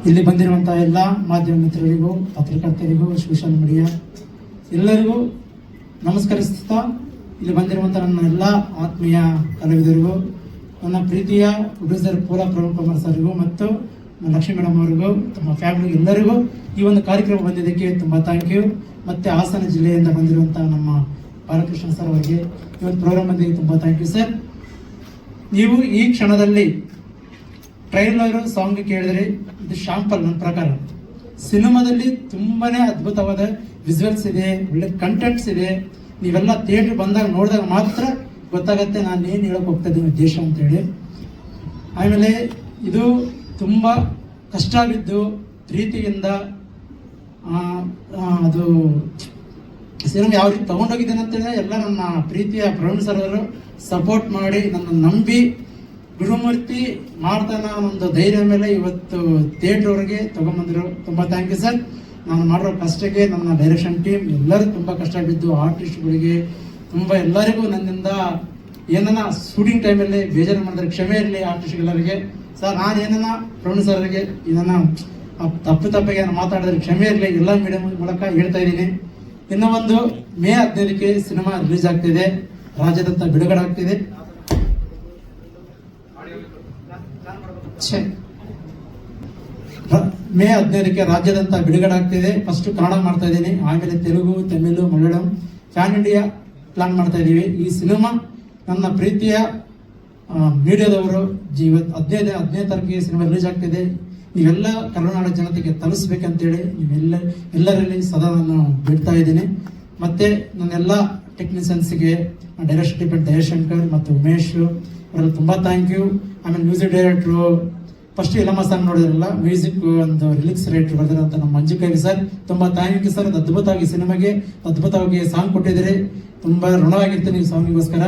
ಇಲ್ಲಿ ಬಂದಿರುವಂತಹ ಎಲ್ಲ ಮಾಧ್ಯಮ ಮಿತ್ರರಿಗೂ, ಪತ್ರಕರ್ತರಿಗೂ, ಸೋಷಿಯಲ್ ಮೀಡಿಯಾ ಎಲ್ಲರಿಗೂ ನಮಸ್ಕರಿಸುತ್ತಾ, ಇಲ್ಲಿ ಬಂದಿರುವಂತಹ ನನ್ನ ಎಲ್ಲ ಆತ್ಮೀಯ ಕಲಾವಿದರಿಗೂ, ನನ್ನ ಪ್ರೀತಿಯ ಪ್ರೊಡ್ಯೂಸರ್ ಪ್ರವೀಣ್ ಕುಮಾರ್ ಸರ್ಗೂ ಮತ್ತು ಲಕ್ಷ್ಮೀ ಮೇಡಮ್ ಅವರಿಗೂ, ತಮ್ಮ ಫ್ಯಾಮಿಲಿ ಎಲ್ಲರಿಗೂ ಈ ಒಂದು ಕಾರ್ಯಕ್ರಮ ಬಂದಿದ್ದಕ್ಕೆ ತುಂಬ ಥ್ಯಾಂಕ್ ಯು. ಮತ್ತು ಹಾಸನ ಜಿಲ್ಲೆಯಿಂದ ಬಂದಿರುವಂತಹ ನಮ್ಮ ಬಾಲಕೃಷ್ಣ ಸರ್ ಅವರಿಗೆ ಈ ಒಂದು ಪ್ರೋಗ್ರಾಮ್ ಬಂದಿದ್ದಕ್ಕೆ ತುಂಬ ಥ್ಯಾಂಕ್ ಯು ಸರ್. ನೀವು ಈ ಕ್ಷಣದಲ್ಲಿ ಟ್ರೈಲರ್ ಸಾಂಗ್ ಕೇಳಿದ್ರೆ ಇದು ಶಾಂಪಲ್. ನನ್ನ ಪ್ರಕಾರ ಸಿನಿಮಾದಲ್ಲಿ ತುಂಬಾನೇ ಅದ್ಭುತವಾದ ವಿಜುವಲ್ಸ್ ಇದೆ, ಒಳ್ಳೆ ಕಂಟೆಂಟ್ಸ್ ಇದೆ. ನೀವೆಲ್ಲ ಥಿಯೇಟರ್ ಬಂದಾಗ ನೋಡಿದಾಗ ಮಾತ್ರ ಗೊತ್ತಾಗತ್ತೆ ನಾನು ಏನು ಹೇಳಕ್ ಹೋಗ್ತಾ ಇದ್ದೀನಿ ದೇಶ ಅಂತೇಳಿ. ಆಮೇಲೆ ಇದು ತುಂಬ ಕಷ್ಟ ಬಿದ್ದು ಪ್ರೀತಿಯಿಂದ ಅದು ಸಿನಿಮಾ ಯಾವ ರೀತಿ ತಗೊಂಡೋಗಿದ್ದೇನೆ ಅಂತೇಳಿ ಎಲ್ಲ ನನ್ನ ಪ್ರೀತಿಯ ಪ್ರವೀಣ್ ಸರ್ ಅವರು ಸಪೋರ್ಟ್ ಮಾಡಿ ನನ್ನ ನಂಬಿ ಗುರುಮೂರ್ತಿ ಮಾಡ್ತಾನ ಒಂದು ಧೈರ್ಯ ಮೇಲೆ ಇವತ್ತು ಥಿಯೇಟ್ರ್ವರೆಗೆ ತಗೊಂಡ್ಬಂದಿರೋ ತುಂಬ ಥ್ಯಾಂಕ್ ಯು ಸರ್. ನಾನು ಮಾಡಿರೋ ಕಷ್ಟಕ್ಕೆ ನನ್ನ ಡೈರೆಕ್ಷನ್ ಟೀಮ್ ಎಲ್ಲರೂ ತುಂಬ ಕಷ್ಟ ಬಿದ್ದು, ಆರ್ಟಿಸ್ಟ್ಗಳಿಗೆ ತುಂಬ ಎಲ್ಲರಿಗೂ ನನ್ನಿಂದ ಏನನ್ನ ಶೂಟಿಂಗ್ ಟೈಮಲ್ಲಿ ಬೇಜಾರು ಮಾಡಿದ್ರೆ ಕ್ಷಮೆ ಇರಲಿ ಆರ್ಟಿಸ್ಟ್ಗೆಲ್ಲರಿಗೆ. ಸರ್ ನಾನು ಏನನ್ನ ಪ್ರವೀಣ್ ಸರ್ಗೆ ಇದನ್ನ ತಪ್ಪಿಗೆ ಮಾತಾಡಿದ್ರೆ ಕ್ಷಮೆ ಇರಲಿ, ಎಲ್ಲ ಮೀಡಿಯಂ ಮೂಲಕ ಹೇಳ್ತಾ ಇದ್ದೀನಿ. ಇನ್ನು ಒಂದು ಮೇ 15ಕ್ಕೆ ಸಿನಿಮಾ ರಿಲೀಸ್ ಆಗ್ತಿದೆ, ರಾಜ್ಯಾದ್ಯಂತ ಬಿಡುಗಡೆ ಆಗ್ತಿದೆ. ಮೇ 15ಕ್ಕೆ ರಾಜ್ಯಾದ್ಯಂತ ಬಿಡುಗಡೆ ಆಗ್ತಿದೆ. ಫಸ್ಟ್ ಕನ್ನಡ ಮಾಡ್ತಾ ಇದ್ದೀನಿ, ಆಮೇಲೆ Telugu, Tamil, Malayalam, fan India plan ಮಾಡ್ತಾ ಇದ್ದೀವಿ. ಈ ಸಿನಿಮಾ ನನ್ನ ಪ್ರೀತಿಯ ಮೀಡಿಯಾದವರು 15ನೇ ತಾರೀಕಿಗೆ ಸಿನಿಮಾ ರಿಲೀಸ್ ಆಗ್ತಿದೆ. ನೀವೆಲ್ಲ ಕರುನಾಡ ಜನತೆಗೆ ತಲುಪಿಸ್ಬೇಕಂತೇಳಿ ಎಲ್ಲರಲ್ಲಿ ಸದಾ ನಾನು ಬಿಡ್ತಾ ಇದ್ದೀನಿ. ಮತ್ತೆ ನನ್ನೆಲ್ಲ ಟೆಕ್ನಿಷಿಯನ್ಸ್ಗೆ, ಡೈರೆಕ್ಷನ್ ಡಿಪಾರ್ಟ್ಮೆಂಟ್ ದಯಶಂಕರ್ ಮತ್ತು ಉಮೇಶ್ ಅವರೆಲ್ಲ ತುಂಬ ಥ್ಯಾಂಕ್ ಯು. ಆಮೇಲೆ music director, first Yellamma song ನೋಡಿದ್ರಲ್ಲ, ಮ್ಯೂಸಿಕ್ ಒಂದು ರಿಲಿಕ್ಸ್ ರೈಟರ್ ಬರೆದಿರೋಂಥ ನಮ್ಮ ಮಂಜು ಕವಿ ಸರ್, ತುಂಬ ಥ್ಯಾಂಕ್ ಯು ಸರ್. ಅದು ಅದ್ಭುತವಾಗಿ ಸಿನಿಮಾಗೆ ಅದ್ಭುತವಾಗಿ ಸಾಂಗ್ ಕೊಟ್ಟಿದ್ದೀರಿ, ತುಂಬ ಋಣವಾಗಿರ್ತೀನಿ ಈ ಸಾಂಗಿಗೋಸ್ಕರ.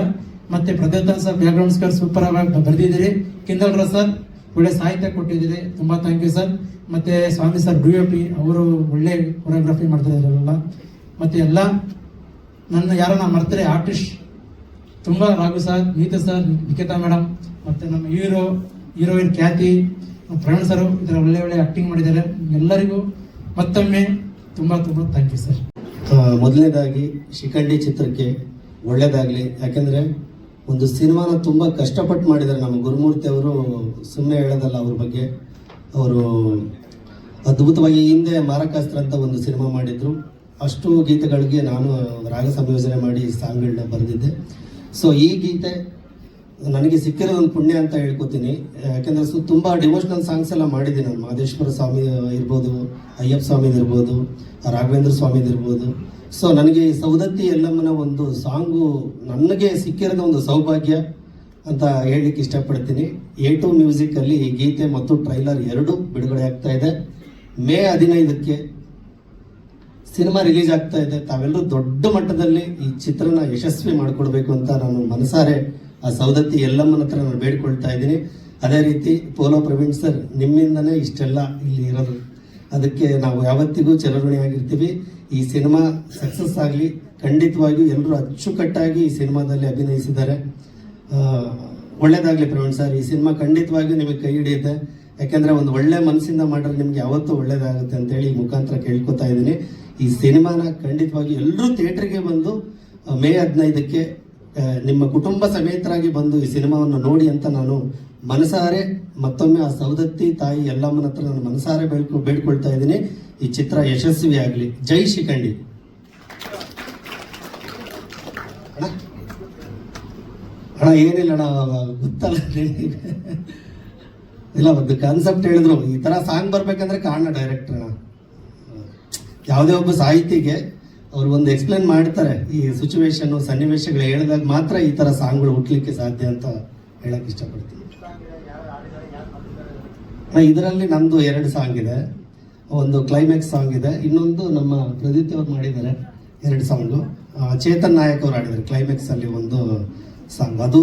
ಮತ್ತೆ Pradyotan sir background score super ಆಗಿ ಬರೆದಿದ್ದೀರಿ. ಕಿಂದಲ್ರ ಸರ್ ಒಳ್ಳೆ ಸಾಹಿತ್ಯ ಕೊಟ್ಟಿದ್ದೀರಿ, ತುಂಬ ಥ್ಯಾಂಕ್ ಯು ಸರ್. ಮತ್ತೆ ಸ್ವಾಮಿ ಸರ್ DOP ಅವರು ಒಳ್ಳೆ ಕೊರಿಯೋಗ್ರಫಿ ಮಾಡ್ತಿದ್ದಾರಲ್ಲ. ಮತ್ತೆ ಎಲ್ಲ ನನ್ನ ಯಾರನ್ನ ಮರ್ತರೆ ಆರ್ಟಿಸ್ಟ್ ತುಂಬ, Raghu sir, Neeta sir, Nikhita madam, ಮತ್ತೆ ನಮ್ಮ ಹೀರೋಯಿನ್ ಖ್ಯಾತಿ, ಪ್ರವೀಣ್ ಸರ್ ಇದರ ಒಳ್ಳೆ ಆಕ್ಟಿಂಗ್ ಮಾಡಿದ್ದಾರೆ. ಎಲ್ಲರಿಗೂ ಮತ್ತೊಮ್ಮೆ ತುಂಬ ಥ್ಯಾಂಕ್ ಯು ಸರ್. ಮೊದಲನೇದಾಗಿ ಶಿಖಂಡಿ ಚಿತ್ರಕ್ಕೆ ಒಳ್ಳೇದಾಗಲಿ. ಯಾಕೆಂದರೆ ಒಂದು ಸಿನಿಮಾನ ತುಂಬ ಕಷ್ಟಪಟ್ಟು ಮಾಡಿದ್ದಾರೆ ನಮ್ಮ ಗುರುಮೂರ್ತಿ ಅವರು, ಸುಮ್ಮನೆ ಹೇಳೋದಲ್ಲ ಅವ್ರ ಬಗ್ಗೆ. ಅವರು ಅದ್ಭುತವಾಗಿ ಹಿಂದೆ ಮಾರಕಾಸ್ತ್ರ ಅಂತ ಒಂದು ಸಿನಿಮಾ ಮಾಡಿದ್ರು, ಅಷ್ಟು ಗೀತೆಗಳಿಗೆ ನಾನು ರಾಗ ಸಂಯೋಜನೆ ಮಾಡಿ ಸಾಂಗ್ಗಳನ್ನ ಬರೆದಿದ್ದೆ. ಸೊ ಈ ಗೀತೆ ನನಗೆ ಸಿಕ್ಕಿರೋದು ಒಂದು ಪುಣ್ಯ ಅಂತ ಹೇಳ್ಕೊತೀನಿ. ಯಾಕೆಂದರೆ ತುಂಬ ಡಿವೋಷನಲ್ ಸಾಂಗ್ಸ್ ಎಲ್ಲ ಮಾಡಿದ್ದೀನಿ ನಾನು. ಮಹದೇಶ್ವರ ಸ್ವಾಮಿ ಇರ್ಬೋದು, ಅಯ್ಯಪ್ಪ ಸ್ವಾಮಿದು ಇರ್ಬೋದು, ರಾಘವೇಂದ್ರ ಸ್ವಾಮಿದು ಇರ್ಬೋದು. ಸೊ ನನಗೆ ಈ ಸೌದತ್ತಿ ಎಲ್ಲಮ್ಮನ ಒಂದು ಸಾಂಗು ನನಗೆ ಸಿಕ್ಕಿರೋದು ಒಂದು ಸೌಭಾಗ್ಯ ಅಂತ ಹೇಳಲಿಕ್ಕೆ ಇಷ್ಟಪಡ್ತೀನಿ. A2 ಮ್ಯೂಸಿಕಲ್ಲಿ ಈ ಗೀತೆ ಮತ್ತು ಟ್ರೈಲರ್ ಎರಡೂ ಬಿಡುಗಡೆ ಆಗ್ತಾ ಇದೆ. ಮೇ 15ಕ್ಕೆ ಸಿನಿಮಾ ರಿಲೀಸ್ ಆಗ್ತಾ ಇದೆ. ತಾವೆಲ್ಲರೂ ದೊಡ್ಡ ಮಟ್ಟದಲ್ಲಿ ಈ ಚಿತ್ರನ ಯಶಸ್ವಿ ಮಾಡಿಕೊಡ್ಬೇಕು ಅಂತ ನಾನು ಮನಸಾರೆ ಆ ಸೌದತ್ತಿ ಎಲ್ಲಮ್ಮನ ಹತ್ರ ನಾನು ಬೇಡ್ಕೊಳ್ತಾ ಇದ್ದೀನಿ. ಅದೇ ರೀತಿ ಪ್ರವೀಣ್ ಸರ್, ನಿಮ್ಮಿಂದನೇ ಇಷ್ಟೆಲ್ಲ ಇಲ್ಲಿ ಇರೋದು, ಅದಕ್ಕೆ ನಾವು ಯಾವತ್ತಿಗೂ ಚಿರಋಣಿಯಾಗಿರ್ತೀವಿ. ಈ ಸಿನಿಮಾ ಸಕ್ಸಸ್ ಆಗಲಿ. ಖಂಡಿತವಾಗಿಯೂ ಎಲ್ಲರೂ ಅಚ್ಚುಕಟ್ಟಾಗಿ ಈ ಸಿನಿಮಾದಲ್ಲಿ ಅಭಿನಯಿಸಿದ್ದಾರೆ. ಒಳ್ಳೇದಾಗಲಿ ಪ್ರವೀಣ್ ಸರ್. ಈ ಸಿನಿಮಾ ಖಂಡಿತವಾಗಿಯೂ ನಿಮಗೆ ಕೈ ಹಿಡಿಯುತ್ತೆ. ಯಾಕೆಂದರೆ ಒಂದು ಒಳ್ಳೆ ಮನಸ್ಸಿಂದ ಮಾಡಿದ್ರೆ ನಿಮ್ಗೆ ಯಾವತ್ತೂ ಒಳ್ಳೇದಾಗುತ್ತೆ ಅಂತೇಳಿ ಈ ಮುಖಾಂತರ ಕೇಳ್ಕೊತಾ ಇದ್ದೀನಿ. ಈ ಸಿನಿಮಾನ ಖಂಡಿತವಾಗಿ ಎಲ್ಲರೂ ಥಿಯೇಟ್ರಿಗೆ ಬಂದು ಮೇ 15ಕ್ಕೆ ನಿಮ್ಮ ಕುಟುಂಬ ಸಮೇತರಾಗಿ ಬಂದು ಈ ಸಿನಿಮಾವನ್ನು ನೋಡಿ ಅಂತ ನಾನು ಮನಸಾರೆ ಮತ್ತೊಮ್ಮೆ ಆ ಸೌದತ್ತಿ ತಾಯಿ ಎಲ್ಲಮ್ಮನ ಹತ್ರ ನಾನು ಮನಸಾರೆ ಬೇಡ್ಕೊಳ್ತಾ ಇದ್ದೀನಿ. ಈ ಚಿತ್ರ ಯಶಸ್ವಿ ಆಗಲಿ. ಜೈ ಶಿಖಂಡಿ. ಅಣ್ಣ ಏನಿಲ್ಲ ಅಣ್ಣ, ಗೊತ್ತಲ್ಲ ಇಲ್ಲ, ಒಂದು ಕಾನ್ಸೆಪ್ಟ್ ಹೇಳಿದ್ರು, ಈ ತರ ಸಾಂಗ್ ಬರ್ಬೇಕಂದ್ರೆ ಕಾರಣ ಡೈರೆಕ್ಟರ್ ಅಣ್ಣ. ಯಾವುದೇ ಒಬ್ಬ ಸಾಹಿತಿಗೆ ಅವ್ರು ಒಂದು ಎಕ್ಸ್ಪ್ಲೇನ್ ಮಾಡ್ತಾರೆ, ಈ ಸಿಚುವೇಶನ್ ಸನ್ನಿವೇಶಗಳು ಹೇಳಿದಾಗ ಮಾತ್ರ ಈ ತರ ಸಾಂಗ್ಗಳು ಹುಟ್ಲಿಕ್ಕೆ ಸಾಧ್ಯ ಅಂತ ಹೇಳಕ್ ಇಷ್ಟಪಡ್ತೀನಿ. ಇದರಲ್ಲಿ ನಂದು 2 ಸಾಂಗ್ ಇದೆ, ಒಂದು ಕ್ಲೈಮ್ಯಾಕ್ಸ್ ಸಾಂಗ್ ಇದೆ, ಇನ್ನೊಂದು ನಮ್ಮ ಪ್ರದೀಪ್ ಅವ್ರು ಮಾಡಿದ್ದಾರೆ 2 ಸಾಂಗು. ಚೇತನ್ ನಾಯಕ್ ಅವ್ರು ಆಡಿದ್ದಾರೆ ಕ್ಲೈಮ್ಯಾಕ್ಸ್ ಅಲ್ಲಿ ಒಂದು ಸಾಂಗ್, ಅದು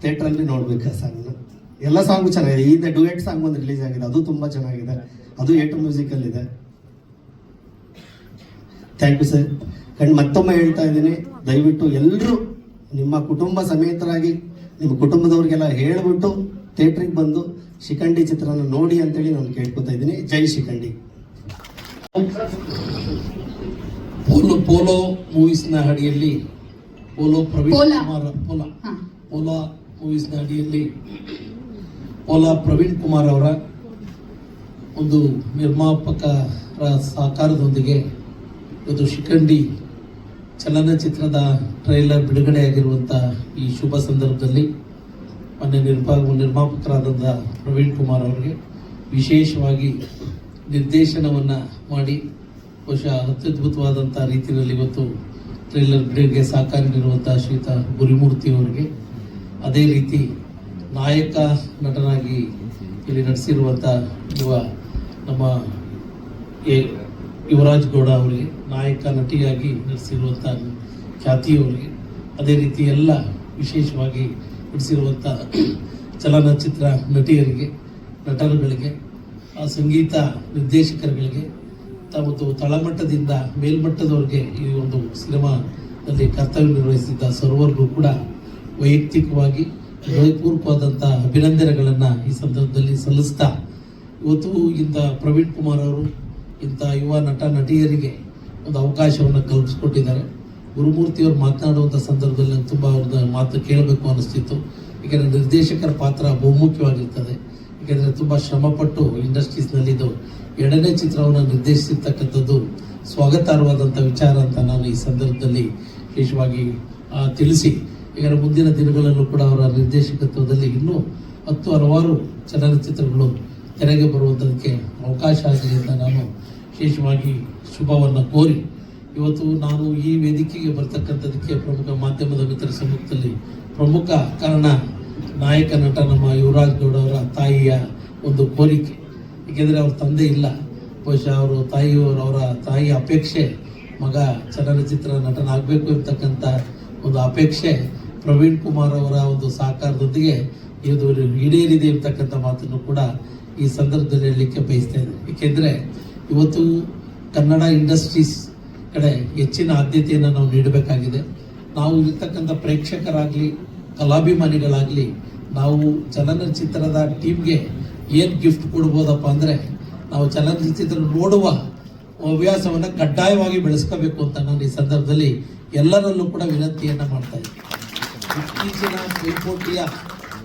ಥಿಯೇಟರ್ ಅಲ್ಲಿ ನೋಡ್ಬೇಕು ಆ ಸಾಂಗ್ನ. ಎಲ್ಲ ಸಾಂಗು ಚೆನ್ನಾಗಿದೆ. ಈಗ ಡುಯೆಟ್ ಸಾಂಗ್ ಒಂದು ರಿಲೀಸ್ ಆಗಿದೆ, ಅದು ತುಂಬಾ ಚೆನ್ನಾಗಿದೆ, ಅದು A2 ಮ್ಯೂಸಿಕಲ್ ಇದೆ. Thank you sir. ಮತ್ತೊಮ್ಮೆ ಹೇಳ್ತಾ ಇದ್ದೀನಿ, ದಯವಿಟ್ಟು ಎಲ್ಲರೂ ನಿಮ್ಮ ಕುಟುಂಬ ಸಮೇತರಾಗಿ ನಿಮ್ಮ ಕುಟುಂಬದವ್ರಿಗೆಲ್ಲ ಹೇಳ್ಬಿಟ್ಟು ಥಿಯೇಟ್ರಿಗೆ ಬಂದು ಶಿಖಂಡಿ ಚಿತ್ರನ ನೋಡಿ ಅಂತೇಳಿ ನಾನು ಕೇಳ್ಕೊತಾ ಇದ್ದೀನಿ. ಜೈ ಶಿಖಂಡಿ. ಪೋಲೋ ಮೂವೀಸ್ನ ಅಡಿಯಲ್ಲಿ ಪ್ರವೀಣ್ ಕುಮಾರ್ ಅವರ ಒಂದು ನಿರ್ಮಾಪಕರ ಸಹಕಾರದೊಂದಿಗೆ ಇದು ಶಿಖಂಡಿ ಚಲನಚಿತ್ರದ ಟ್ರೈಲರ್ ಬಿಡುಗಡೆಯಾಗಿರುವಂಥ ಈ ಶುಭ ಸಂದರ್ಭದಲ್ಲಿ ಮೊನ್ನೆ ನಿರ್ಮಾಪಕರಾದಂಥ ಪ್ರವೀಣ್ ಕುಮಾರ್ ಅವರಿಗೆ ವಿಶೇಷವಾಗಿ ನಿರ್ದೇಶನವನ್ನು ಮಾಡಿ ಬಹುಶಃ ಅತ್ಯದ್ಭುತವಾದಂಥ ರೀತಿಯಲ್ಲಿ ಇವತ್ತು ಟ್ರೈಲರ್ ಬಿಡುಗಡೆಗೆ ಸಹಕಾರ ನೀಡುವಂಥ ಶ್ರೀಯುತ ಗುರುಮೂರ್ತಿ ಅವರಿಗೆ, ಅದೇ ರೀತಿ ನಾಯಕ ನಟನಾಗಿ ಇಲ್ಲಿ ನಟಿಸಿರುವಂಥ ನಮ್ಮ ಯುವರಾಜ್ ಗೌಡ ಅವರಿಗೆ, ನಾಯಕ ನಟಿಯಾಗಿ ನಟಿಸಿರುವಂಥ ಖ್ಯಾತಿಯವರಿಗೆ, ಅದೇ ರೀತಿ ಎಲ್ಲ ವಿಶೇಷವಾಗಿ ನಟಿಸಿರುವಂಥ ಚಲನಚಿತ್ರ ನಟಿಯರಿಗೆ, ನಟರುಗಳಿಗೆ, ಸಂಗೀತ ನಿರ್ದೇಶಕರುಗಳಿಗೆ ಮತ್ತು ತಳಮಟ್ಟದಿಂದ ಮೇಲ್ಮಟ್ಟದವರೆಗೆ ಈ ಒಂದು ಸಿನಿಮಾದಲ್ಲಿ ಕರ್ತವ್ಯ ನಿರ್ವಹಿಸಿದ್ದ ಸರ್ವರಿಗೂ ಕೂಡ ವೈಯಕ್ತಿಕವಾಗಿ ಹೃದಯಪೂರ್ವಕವಾದಂಥ ಅಭಿನಂದನೆಗಳನ್ನು ಈ ಸಂದರ್ಭದಲ್ಲಿ ಸಲ್ಲಿಸ್ತಾ, ಇವತ್ತು ಇಂಥ ಪ್ರವೀಣ್ ಕುಮಾರ್ ಅವರು ಇಂಥ ಯುವ ನಟಿಯರಿಗೆ ಒಂದು ಅವಕಾಶವನ್ನು ಕಲ್ಪಿಸ್ಕೊಟ್ಟಿದ್ದಾರೆ. ಗುರುಮೂರ್ತಿಯವರು ಮಾತನಾಡುವಂಥ ಸಂದರ್ಭದಲ್ಲಿ ತುಂಬ ಅವ್ರನ್ನ ಮಾತು ಕೇಳಬೇಕು ಅನ್ನಿಸ್ತಿತ್ತು. ಏಕೆಂದರೆ ನಿರ್ದೇಶಕರ ಪಾತ್ರ ಬಹುಮುಖ್ಯವಾಗಿರ್ತದೆ. ಏಕೆಂದರೆ ತುಂಬ ಶ್ರಮಪಟ್ಟು ಇಂಡಸ್ಟ್ರೀಸ್ನಲ್ಲಿ ಇದು 2ನೇ ಚಿತ್ರವನ್ನು ನಿರ್ದೇಶಿಸಿರ್ತಕ್ಕಂಥದ್ದು ಸ್ವಾಗತಾರ್ಹವಾದಂಥ ವಿಚಾರ ಅಂತ ನಾನು ಈ ಸಂದರ್ಭದಲ್ಲಿ ವಿಶೇಷವಾಗಿ ತಿಳಿಸಿ, ಈಗ ಮುಂದಿನ ದಿನಗಳಲ್ಲೂ ಕೂಡ ಅವರ ನಿರ್ದೇಶಕತ್ವದಲ್ಲಿ ಇನ್ನೂ ಹಲವಾರು ಚಲನಚಿತ್ರಗಳು ತೆರೆಗೆ ಬರುವಂಥದಕ್ಕೆ ಅವಕಾಶ ಆಗಲಿ ಅಂತ ನಾನು ವಿಶೇಷವಾಗಿ ಶುಭವನ್ನು ಕೋರಿ, ಇವತ್ತು ನಾನು ಈ ವೇದಿಕೆಗೆ ಬರ್ತಕ್ಕಂಥದಕ್ಕೆ ಪ್ರಮುಖ ಮಾಧ್ಯಮದ ಮಿತ್ರ ಸಮ್ಮುಖದಲ್ಲಿ ಪ್ರಮುಖ ಕಾರಣ ನಾಯಕ ನಟ ನಮ್ಮ ಯುವರಾಜ್ ಗೌಡ ಅವರ ತಾಯಿಯ ಒಂದು ಕೋರಿಕೆ. ಏಕೆಂದರೆ ಅವ್ರ ತಂದೆ ಇಲ್ಲ, ಬಹುಶಃ ಅವರ ತಾಯಿಯ ಅಪೇಕ್ಷೆ ಮಗ ಚಲನಚಿತ್ರ ನಟನಾಗಬೇಕು ಇರ್ತಕ್ಕಂಥ ಒಂದು ಅಪೇಕ್ಷೆ ಪ್ರವೀಣ್ ಕುಮಾರ್ ಅವರ ಒಂದು ಸಹಕಾರದೊಂದಿಗೆ ಇದು ಈಡೇರಿದೆ ಇರ್ತಕ್ಕಂಥ ಮಾತನ್ನು ಕೂಡ ಈ ಸಂದರ್ಭದಲ್ಲಿ ಹೇಳಲಿಕ್ಕೆ ಬಯಸ್ತಾ ಇದ್ದೇನೆ. ಏಕೆಂದರೆ ಇವತ್ತು ಕನ್ನಡ ಇಂಡಸ್ಟ್ರೀಸ್ ಕಡೆ ಹೆಚ್ಚಿನ ಆದ್ಯತೆಯನ್ನು ನಾವು ನೀಡಬೇಕಾಗಿದೆ. ನಾವು ಇರ್ತಕ್ಕಂಥ ಪ್ರೇಕ್ಷಕರಾಗಲಿ ಕಲಾಭಿಮಾನಿಗಳಾಗಲಿ ನಾವು ಚಲನಚಿತ್ರದ ಟೀಮ್ಗೆ ಏನು ಗಿಫ್ಟ್ ಕೊಡ್ಬೋದಪ್ಪ ಅಂದರೆ ನಾವು ಚಲನಚಿತ್ರ ನೋಡುವ ಹವ್ಯಾಸವನ್ನು ಕಡ್ಡಾಯವಾಗಿ ಬೆಳೆಸ್ಕೋಬೇಕು ಅಂತ ನಾನು ಈ ಸಂದರ್ಭದಲ್ಲಿ ಎಲ್ಲರಲ್ಲೂ ಕೂಡ ವಿನಂತಿಯನ್ನು ಮಾಡ್ತಾ ಇದ್ದೀನಿ. ಇತ್ತೀಚಿನ ಪೈಪೋಟಿಯ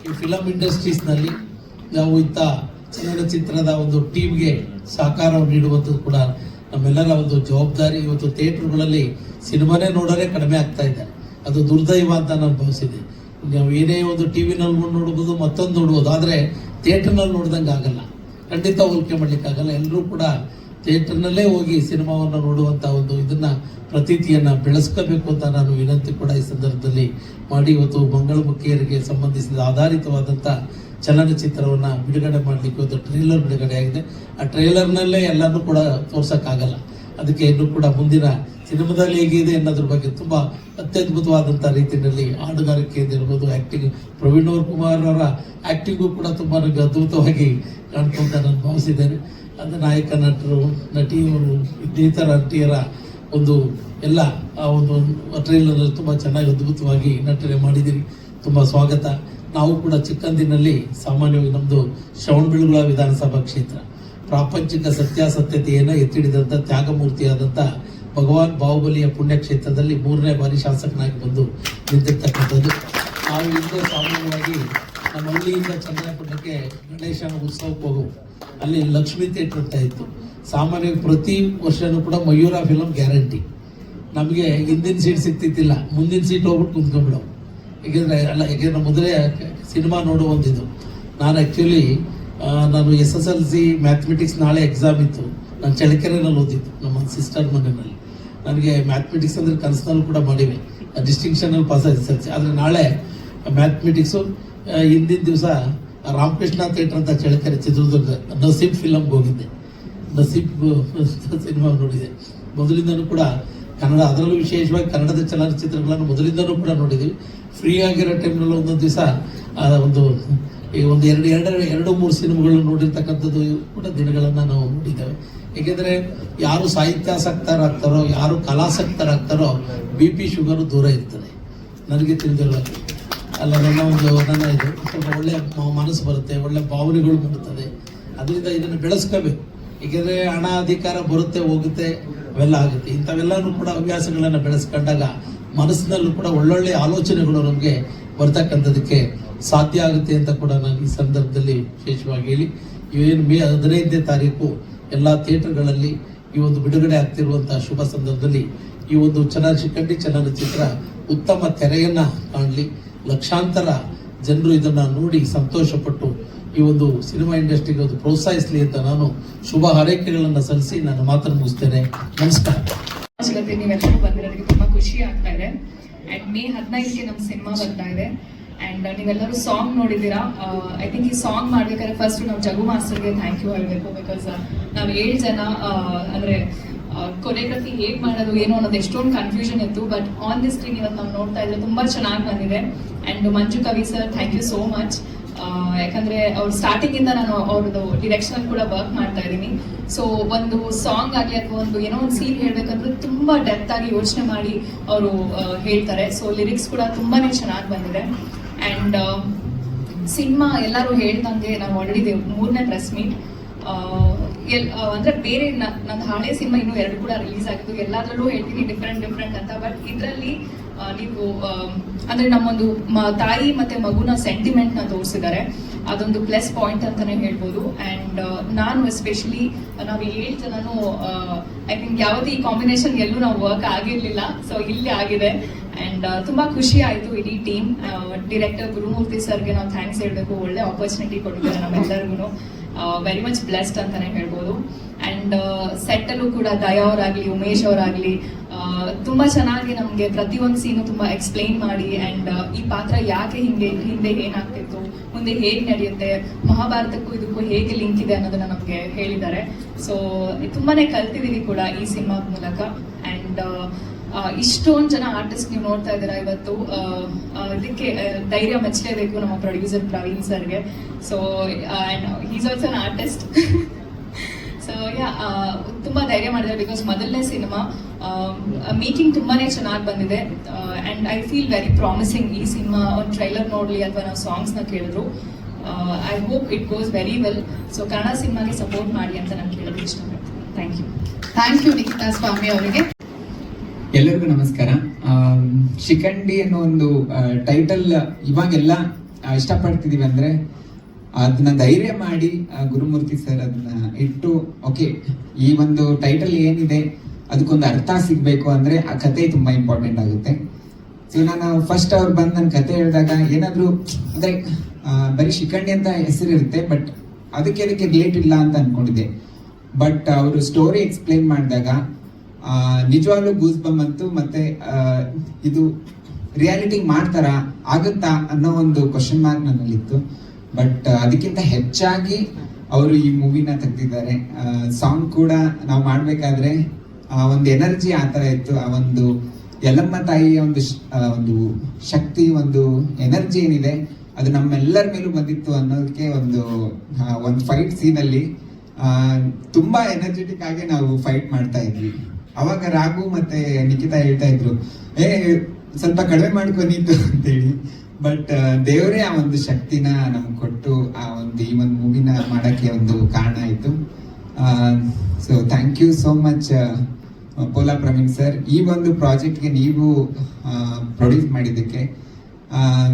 ಈ ಫಿಲಮ್ ಇಂಡಸ್ಟ್ರೀಸ್ನಲ್ಲಿ ನಾವು ಇಂಥ ಚಲನಚಿತ್ರದ ಒಂದು ಟೀಮ್ಗೆ ಸಹಕಾರವನ್ನು ನೀಡುವಂಥದ್ದು ಕೂಡ ನಮ್ಮೆಲ್ಲರ ಒಂದು ಜವಾಬ್ದಾರಿ. ಇವತ್ತು ಥಿಯೇಟ್ರುಗಳಲ್ಲಿ ಸಿನಿಮಾನೇ ನೋಡೋರೆ ಕಡಿಮೆ ಆಗ್ತಾ ಇದೆ, ಅದು ದುರ್ದೈವ ಅಂತ ನಾನು ಭಾವಿಸಿದೆ. ನಾವು ಏನೇ ಒಂದು ಟಿ ವಿನಲ್ಲಿ ನೋಡ್ಬೋದು, ಮತ್ತೊಂದು ನೋಡ್ಬೋದು, ಆದರೆ ಥಿಯೇಟರ್ನಲ್ಲಿ ನೋಡ್ದಂಗೆ ಆಗಲ್ಲ, ಖಂಡಿತ ಹೋಲಿಕೆ ಮಾಡಲಿಕ್ಕಾಗಲ್ಲ. ಎಲ್ಲರೂ ಕೂಡ ಥಿಯೇಟರ್ನಲ್ಲೇ ಹೋಗಿ ಸಿನಿಮಾವನ್ನು ನೋಡುವಂಥ ಒಂದು ಇದನ್ನು ಪ್ರತೀತಿಯನ್ನು ಬೆಳೆಸ್ಕೋಬೇಕು ಅಂತ ನಾನು ವಿನಂತಿ ಕೂಡ ಈ ಸಂದರ್ಭದಲ್ಲಿ ಮಾಡಿ, ಇವತ್ತು ಮಂಗಳಮುಖಿಯರಿಗೆ ಸಂಬಂಧಿಸಿದ ಆಧಾರಿತವಾದಂಥ ಚಲನಚಿತ್ರವನ್ನು ಬಿಡುಗಡೆ ಮಾಡಲಿಕ್ಕೆ ಇವತ್ತು ಟ್ರೈಲರ್ ಬಿಡುಗಡೆ ಆಗಿದೆ. ಆ ಟ್ರೈಲರ್ನಲ್ಲೇ ಎಲ್ಲನೂ ಕೂಡ ತೋರ್ಸೋಕ್ಕಾಗಲ್ಲ, ಅದಕ್ಕೆ ಇನ್ನೂ ಕೂಡ ಮುಂದಿನ ಸಿನಿಮಾದಲ್ಲಿ ಹೇಗಿದೆ ಅನ್ನೋದ್ರ ಬಗ್ಗೆ ತುಂಬ ಅತ್ಯದ್ಭುತವಾದಂಥ ರೀತಿಯಲ್ಲಿ ಹಾಡುಗಾರಿಕೆಯಿಂದ ಇರ್ಬೋದು, ಆ್ಯಕ್ಟಿಂಗ್ ಪ್ರವೀಣ್ ಕುಮಾರ್ ಅವರ ಆ್ಯಕ್ಟಿಂಗು ಕೂಡ ತುಂಬ ನನಗೆ ಅದ್ಭುತವಾಗಿ ಕಾಣ್ಕೊಂತ ನಾನು ಭಾವಿಸಿದ್ದೇನೆ. ಅದು ನಾಯಕ ನಟರು, ನಟಿಯವರು, ಇನ್ನಿತರ ನಟಿಯರ ಒಂದು ಎಲ್ಲ ಆ ಒಂದು ಟ್ರೈಲರ್ನಲ್ಲಿ ತುಂಬ ಚೆನ್ನಾಗಿ ಅದ್ಭುತವಾಗಿ ನಟನೆ ಮಾಡಿದ್ದೀರಿ, ತುಂಬ ಸ್ವಾಗತ. ನಾವು ಕೂಡ ಚಿಕ್ಕಂದಿನಲ್ಲಿ ಸಾಮಾನ್ಯವಾಗಿ ನಮ್ಮದು ಶ್ರವಣಬೆಳಗೊಳ ವಿಧಾನಸಭಾ ಕ್ಷೇತ್ರ ಪ್ರಾಪಂಚಿಕ ಸತ್ಯಾಸತ್ಯತೆಯನ್ನು ಎತ್ತಿಡಿದಂಥ ತ್ಯಾಗಮೂರ್ತಿಯಾದಂಥ ಭಗವಾನ್ ಬಾಹುಬಲಿಯ ಪುಣ್ಯಕ್ಷೇತ್ರದಲ್ಲಿ 3ನೇ ಬಾರಿ ಶಾಸಕನಾಗಿ ಬಂದು ನಿಂತಿರ್ತಕ್ಕಂಥದ್ದು. ನಾವು ಹಿಂದೆ ಸಾಮಾನ್ಯವಾಗಿ ನಮ್ಮ ಹಳ್ಳಿಯಿಂದ ಚನ್ನಪಟ್ಟಣಕ್ಕೆ ಗಣೇಶನ ಉತ್ಸವಕ್ಕೆ ಹೋಗುವು, ಅಲ್ಲಿ ಲಕ್ಷ್ಮೀ ಥಿಯೇಟರ್ ಅಂತ ಇತ್ತು. ಸಾಮಾನ್ಯವಾಗಿ ಪ್ರತಿ ವರ್ಷವೂ ಕೂಡ ಮಯೂರ ಫಿಲಮ್ ಗ್ಯಾರಂಟಿ. ನಮಗೆ ಹಿಂದಿನ ಸೀಟ್ ಸಿಗ್ತಿದ್ದಿಲ್ಲ, ಮುಂದಿನ ಸೀಟ್ ಹೋಗ್ಬಿಟ್ಟು ಕುಂತ್ಕೊಂಡ್ಬಿಡೋ. ಯಾಕೆಂದರೆ ಮೊದಲೇ ಸಿನಿಮಾ ನೋಡುವಂತಿದ್ದು. ನಾನು ಆ್ಯಕ್ಚುಲಿ ನಾನು SSLC ಮ್ಯಾಥಮೆಟಿಕ್ಸ್ ನಾಳೆ ಎಕ್ಸಾಮ್ ಇತ್ತು, ನಾನು ಚಳ್ಳಕೆರೆನಲ್ಲಿ ಓದಿದ್ದು ನಮ್ಮ ಸಿಸ್ಟರ್ ಮನೆಯಲ್ಲಿ. ನನಗೆ ಮ್ಯಾಥಮೆಟಿಕ್ಸ್ ಅಂದರೆ ಕನಸಿನಲ್ಲಿ ಕೂಡ ಮಾಡಿವೆ, ಡಿಸ್ಟಿಂಕ್ಷನಲ್ಲಿ ಪಾಸ್ ಆಗಿದೆ. ಆದರೆ ನಾಳೆ ಮ್ಯಾಥಮೆಟಿಕ್ಸು ಹಿಂದಿನ ದಿವಸ ರಾಮಕೃಷ್ಣ ಥಿಯೇಟರ್ ಅಂತ ಚಳ್ಳಕೆರೆ ಚಿತ್ರದುರ್ಗ ನಸೀಬ್ ಫಿಲಮ್ಗೆ ಹೋಗಿದ್ದೆ. ನಸೀಬ್ ಸಿನಿಮಾ ನೋಡಿದೆ. ಮೊದಲಿಂದನೂ ಕೂಡ ಕನ್ನಡ, ಅದರಲ್ಲೂ ವಿಶೇಷವಾಗಿ ಕನ್ನಡದ ಚಲನಚಿತ್ರಗಳನ್ನು ಮೊದಲಿಂದನೂ ಕೂಡ ನೋಡಿದ್ದೀವಿ. ಫ್ರೀ ಆಗಿರೋ ಟೈಮ್ನಲ್ಲಿ ಒಂದೊಂದು ದಿವಸ ಒಂದು 2-3 ಸಿನಿಮಾಗಳು ನೋಡಿರ್ತಕ್ಕಂಥದ್ದು ಕೂಡ ದಿನಗಳನ್ನು ನಾವು ನೋಡಿದ್ದೇವೆ. ಏಕೆಂದರೆ ಯಾರು ಸಾಹಿತ್ಯಾಸಕ್ತರಾಗ್ತಾರೋ, ಯಾರು ಕಲಾಸಕ್ತರಾಗ್ತಾರೋ BP ಶುಗರು ದೂರ ಇರ್ತದೆ. ನನಗೆ ತಿಳಿದಿರುವ ಅಲ್ಲ ನನ್ನ ಇದು ಸ್ವಲ್ಪ ಒಳ್ಳೆ ಮನಸ್ಸು ಬರುತ್ತೆ, ಒಳ್ಳೆ ಭಾವನೆಗಳು ಬರುತ್ತದೆ. ಅದರಿಂದ ಇದನ್ನು ಬೆಳೆಸ್ಕೋಬೇಕು. ಏಕೆಂದರೆ ಹಣ ಅಧಿಕಾರ ಬರುತ್ತೆ ಹೋಗುತ್ತೆ ಅವೆಲ್ಲ ಆಗುತ್ತೆ. ಇಂಥವೆಲ್ಲನೂ ಕೂಡ ಹವ್ಯಾಸಗಳನ್ನು ಬೆಳೆಸ್ಕೊಂಡಾಗ ಮನಸ್ಸಿನಲ್ಲೂ ಕೂಡ ಒಳ್ಳೊಳ್ಳೆ ಆಲೋಚನೆಗಳು ನಮಗೆ ಬರ್ತಕ್ಕಂಥದಕ್ಕೆ ಸಾಧ್ಯ ಆಗುತ್ತೆ ಅಂತ ಕೂಡ ನಾನು ಈ ಸಂದರ್ಭದಲ್ಲಿ ವಿಶೇಷವಾಗಿ ಹೇಳಿ, ಏನು ಮೇ 15ನೇ ತಾರೀಕು ಎಲ್ಲ ಥಿಯೇಟರ್ಗಳಲ್ಲಿ ಈ ಒಂದು ಬಿಡುಗಡೆ ಆಗ್ತಿರುವಂತಹ ಶುಭ ಸಂದರ್ಭದಲ್ಲಿ ಈ ಒಂದು ಶಿಖಂಡಿ ಚಲನಚಿತ್ರ ಉತ್ತಮ ತೆರೆಯನ್ನ ಕಾಣಲಿ, ಲಕ್ಷಾಂತರ ಜನರು ಇದನ್ನ ನೋಡಿ ಸಂತೋಷಪಟ್ಟು ಈ ಒಂದು ಸಿನಿಮಾ ಇಂಡಸ್ಟ್ರಿಗೆ ಒಂದು ಪ್ರೋತ್ಸಾಹಿಸಲಿ ಅಂತ ನಾನು ಶುಭ ಹಾರೈಕೆಗಳನ್ನು ಸಲ್ಲಿಸಿ ನಾನು ಮಾತನ್ನು ಮುಗಿಸ್ತೇನೆ. ನಮಸ್ಕಾರ. ನೀವೆಲ್ಲರೂ ಬಂದಿರೋದಕ್ಕೆ ತುಂಬಾ ಖುಷಿ ಆಗ್ತಾ ಇದೆ. ಅಂಡ್ ಮೇ 15ಕ್ಕೆ ನಮ್ಮ ಸಿನಿಮಾ ಬರ್ತಾ ಇದೆ. ಅಂಡ್ ನೀವೆಲ್ಲರೂ ಸಾಂಗ್ ನೋಡಿದ್ದೀರಾ. ಐ ಥಿಂಕ್ ಈ ಸಾಂಗ್ ಮಾಡ್ಬೇಕಾದ್ರೆ ಫಸ್ಟ್ ನಾವು ಜಗು ಮಾಸ್ಟರ್ಗೆ ಥ್ಯಾಂಕ್ ಯು ಹೇಳಬೇಕು. ಬಿಕಾಸ್ ನಾವು 7 ಜನ ಅಂದ್ರೆ ಕೊರಿಯೋಗ್ರಫಿ ಹೇಗೆ ಮಾಡೋದು ಏನು ಅನ್ನೋದು ಎಷ್ಟೊಂದು ಕನ್ಫ್ಯೂಷನ್ ಇತ್ತು. ಬಟ್ ಆನ್ ದಿ ಸ್ಕ್ರೀನ್ ಇವತ್ತು ನಾವು ನೋಡ್ತಾ ಇದ್ರೆ ತುಂಬಾ ಚೆನ್ನಾಗಿ ಬಂದಿದೆ. And Manju Kavi sir, thank you so much. ಯಾಕಂದ್ರೆ ಅವ್ರು ಸ್ಟಾರ್ಟಿಂಗ್ ಇಂದ ನಾನು ಅವ್ರದ್ದು ಡಿರೆಕ್ಷನ್ ಕೂಡ ವರ್ಕ್ ಮಾಡ್ತಾ ಇದ್ದೀನಿ. ಸೊ ಒಂದು ಸಾಂಗ್ ಆಗಲಿ ಅಥವಾ ಒಂದು ಏನೋ ಒಂದು ಸೀನ್ ಹೇಳ್ಬೇಕಂದ್ರೆ ತುಂಬಾ ಡೆಪ್ತ್ ಆಗಿ ಯೋಚನೆ ಮಾಡಿ ಅವರು ಹೇಳ್ತಾರೆ. ಸೊ ಲಿರಿಕ್ಸ್ ಕೂಡ ತುಂಬಾನೇ ಚೆನ್ನಾಗಿ ಬಂದಿದೆ. ಅಂಡ್ ಸಿನಿಮಾ ಎಲ್ಲರೂ ಹೇಳ್ದಂಗೆ ನಾವು ಆಲ್ರೆಡಿ 3ನೇ ಪ್ರೆಸ್ ಮೀಟ್ ಅಂದ್ರೆ ಬೇರೆ ನನ್ನ ಹಳೆ ಸಿನಿಮಾ ಇನ್ನೂ 2 ಕೂಡ ರಿಲೀಸ್ ಆಗಿತ್ತು. ಎಲ್ಲದರಲ್ಲೂ ಹೇಳ್ತೀನಿ ಡಿಫ್ರೆಂಟ್ ಅಂತ. ಬಟ್ ಇದರಲ್ಲಿ ನೀವು ಅಂದ್ರೆ ನಮ್ಮೊಂದು ತಾಯಿ ಮತ್ತೆ ಮಗುನ ಸೆಂಟಿಮೆಂಟ್ ನ ತೋರಿಸಿದ್ದಾರೆ. ಅದೊಂದು ಪ್ಲಸ್ ಪಾಯಿಂಟ್ ಅಂತಾನೆ ಹೇಳ್ಬೋದು. ಅಂಡ್ ನಾನು ಎಸ್ಪೆಷಲಿ ನಾವು 7 ಜನನು ಐ ಥಿಂಕ್ ಯಾವುದೇ ಈ ಕಾಂಬಿನೇಷನ್ ಎಲ್ಲೂ ನಾವು ವರ್ಕ್ ಆಗಿರ್ಲಿಲ್ಲ. ಸೊ ಇಲ್ಲಿ ಆಗಿದೆ. ಅಂಡ್ ತುಂಬಾ ಖುಷಿ ಆಯ್ತು. ಇಡೀ ಟೀಮ್, ಡೈರೆಕ್ಟರ್ ಗುರುಮೂರ್ತಿ ಸರ್ಗೆ ನಾವು ಥ್ಯಾಂಕ್ಸ್ ಹೇಳ್ಬೇಕು. ಒಳ್ಳೆ ಆಪರ್ಚುನಿಟಿ ಕೊಟ್ಟಿದ್ದಾರೆ ನಮ್ಮೆಲ್ಲರಿಗೂ. ವೆರಿ ಮಚ್ ಬ್ಲೆಸ್ಡ್ ಅಂತಾನೆ ಹೇಳ್ಬೋದು. ಅಂಡ್ ಸೆಟ್ ಅಲ್ಲೂ ಕೂಡ ದಯಾ ಅವರಾಗ್ಲಿ, ಉಮೇಶ್ ಅವರಾಗ್ಲಿ ತುಂಬಾ ಚೆನ್ನಾಗಿ ನಮ್ಗೆ ಪ್ರತಿಯೊಂದು ಸೀನು ತುಂಬಾ ಎಕ್ಸ್ಪ್ಲೈನ್ ಮಾಡಿ ಅಂಡ್ ಈ ಪಾತ್ರ ಯಾಕೆ ಹಿಂದೆ ಏನಾಗ್ತಿತ್ತು, ಮುಂದೆ ಹೇಗೆ ನಡೆಯುತ್ತೆ, ಮಹಾಭಾರತಕ್ಕೂ ಇದಕ್ಕೂ ಹೇಗೆ ಲಿಂಕ್ ಇದೆ ಅನ್ನೋದನ್ನ ನಮ್ಗೆ ಹೇಳಿದ್ದಾರೆ. ಸೊ ತುಂಬಾನೇ ಕಲ್ತಿದೀವಿ ಕೂಡ ಈ ಸಿನಿಮಾ ಮೂಲಕ. ಅಂಡ್ ಇಷ್ಟೊಂದು ಜನ ಆರ್ಟಿಸ್ಟ್ ನೀವು ನೋಡ್ತಾ ಇದ್ದೀರಾ ಇವತ್ತು. ಇದಕ್ಕೆ ಧೈರ್ಯ ಮೆಚ್ಚಲೇಬೇಕು ನಮ್ಮ ಪ್ರೊಡ್ಯೂಸರ್ ಪ್ರವೀಣ್ ಸರ್ಗೆ. So is also an artist. So ತುಂಬಾ ಧೈರ್ಯ ಮಾಡಿದ್ದಾರೆ. ಬಿಕಾಸ್ ಮೊದಲನೇ ಸಿನಿಮಾ ಮೇಕಿಂಗ್ ತುಂಬಾನೇ ಚೆನ್ನಾಗಿ ಬಂದಿದೆ. And I feel very promising. ಈ ಸಿನಿಮಾ ಒಂದು ಟ್ರೈಲರ್ ನೋಡ್ಲಿ ಅಥವಾ ನಾವು ಸಾಂಗ್ಸ್ ನ ಕೇಳಿದ್ರು, I hope it goes very well. So Kannada ಸಿನಿಮಾಗೆ ಸಪೋರ್ಟ್ ಮಾಡಿ ಅಂತ ನಾನು ಕೇಳೋದು ಇಷ್ಟಪಡ್ತೀನಿ. ಥ್ಯಾಂಕ್ ಯು ನಿಖಿತಾ ಸ್ವಾಮಿ ಅವರಿಗೆ. ಎಲ್ಲರಿಗೂ ನಮಸ್ಕಾರ. ಶಿಖಂಡಿ ಅನ್ನೋ ಒಂದು ಟೈಟಲ್ ಇವಾಗೆಲ್ಲ ಇಷ್ಟಪಡ್ತಿದೀವಿ ಅಂದ್ರೆ ಅದನ್ನ ಧೈರ್ಯ ಮಾಡಿ ಗುರುಮೂರ್ತಿ ಸರ್ ಅದನ್ನ ಇಟ್ಟು, ಓಕೆ ಈ ಒಂದು ಟೈಟಲ್ ಏನಿದೆ ಅದಕ್ಕೊಂದು ಅರ್ಥ ಸಿಗ್ಬೇಕು ಅಂದ್ರೆ ಆ ಕತೆ ತುಂಬಾ ಇಂಪಾರ್ಟೆಂಟ್ ಆಗುತ್ತೆ. ಸೊ ನಾನು ಫಸ್ಟ್ ಅವ್ರು ಬಂದು ನನ್ನ ಕತೆ ಹೇಳಿದಾಗ ಏನಾದ್ರು ಅಂದ್ರೆ ಬರೀ ಶಿಖಂಡಿ ಅಂತ ಹೆಸರಿರುತ್ತೆ, ಬಟ್ ಅದಕ್ಕೆ ರಿಲೇಟ್ ಇಲ್ಲ ಅಂತ ಅನ್ಕೊಂಡಿದ್ದೆ. ಬಟ್ ಅವರು ಸ್ಟೋರಿ ಎಕ್ಸ್ಪ್ಲೈನ್ ಮಾಡಿದಾಗ ನಿಜವಾಗ್ಲೂ ಗೂಸ್ ಬಮ್ ಅಂತು. ಮತ್ತೆ ಇದು ರಿಯಾಲಿಟಿ ಮಾಡ್ತಾರಾ, ಆಗುತ್ತಾ ಅನ್ನೋ ಒಂದು ಕ್ವಶನ್ ಮಾರ್ಕ್ ನನ್ನಲ್ಲಿತ್ತು. ಬಟ್ ಅದಕ್ಕಿಂತ ಹೆಚ್ಚಾಗಿ ಅವರು ಈ ಮೂವಿನ ತೆಗ್ದಿದ್ದಾರೆ. ಸಾಂಗ್ ಕೂಡ ನಾವು ಮಾಡ್ಬೇಕಾದ್ರೆ ಒಂದು ಎನರ್ಜಿ ಆ ಥರ ಇತ್ತು. ಆ ಒಂದು ಯಲ್ಲಮ್ಮ ತಾಯಿಯ ಒಂದು ಶಕ್ತಿ, ಒಂದು ಎನರ್ಜಿ ಏನಿದೆ ಅದು ನಮ್ಮೆಲ್ಲರ ಮೇಲೂ ಬಂದಿತ್ತು ಅನ್ನೋದಕ್ಕೆ ಒಂದು ಫೈಟ್ ಸೀನಲ್ಲಿ ತುಂಬಾ ಎನರ್ಜೆಟಿಕ್ ಆಗಿ ನಾವು ಫೈಟ್ ಮಾಡ್ತಾ ಇದ್ವಿ. ಅವಾಗ ರಾಘು ಮತ್ತೆ ನಿಖಿತಾ ಹೇಳ್ತಾ ಇದ್ರು, ಸ್ವಲ್ಪ ಕಡಿಮೆ ಮಾಡ್ಕೊನಿತ್ತು ಅಂತೇಳಿ. ಬಟ್ ದೇವರೇ ಆ ಒಂದು ಶಕ್ತಿನ ನಮ್ಗೆ ಕೊಟ್ಟು ಈ ಒಂದು ಮೂವಿನ ಮಾಡಕ್ಕೆ ಒಂದು ಕಾರಣ ಆಯ್ತು. So thank you so much Pola Praveen sir, ಈ ಒಂದು ಪ್ರಾಜೆಕ್ಟ್ಗೆ ನೀವು ಪ್ರೊಡ್ಯೂಸ್ ಮಾಡಿದ್ದಕ್ಕೆ.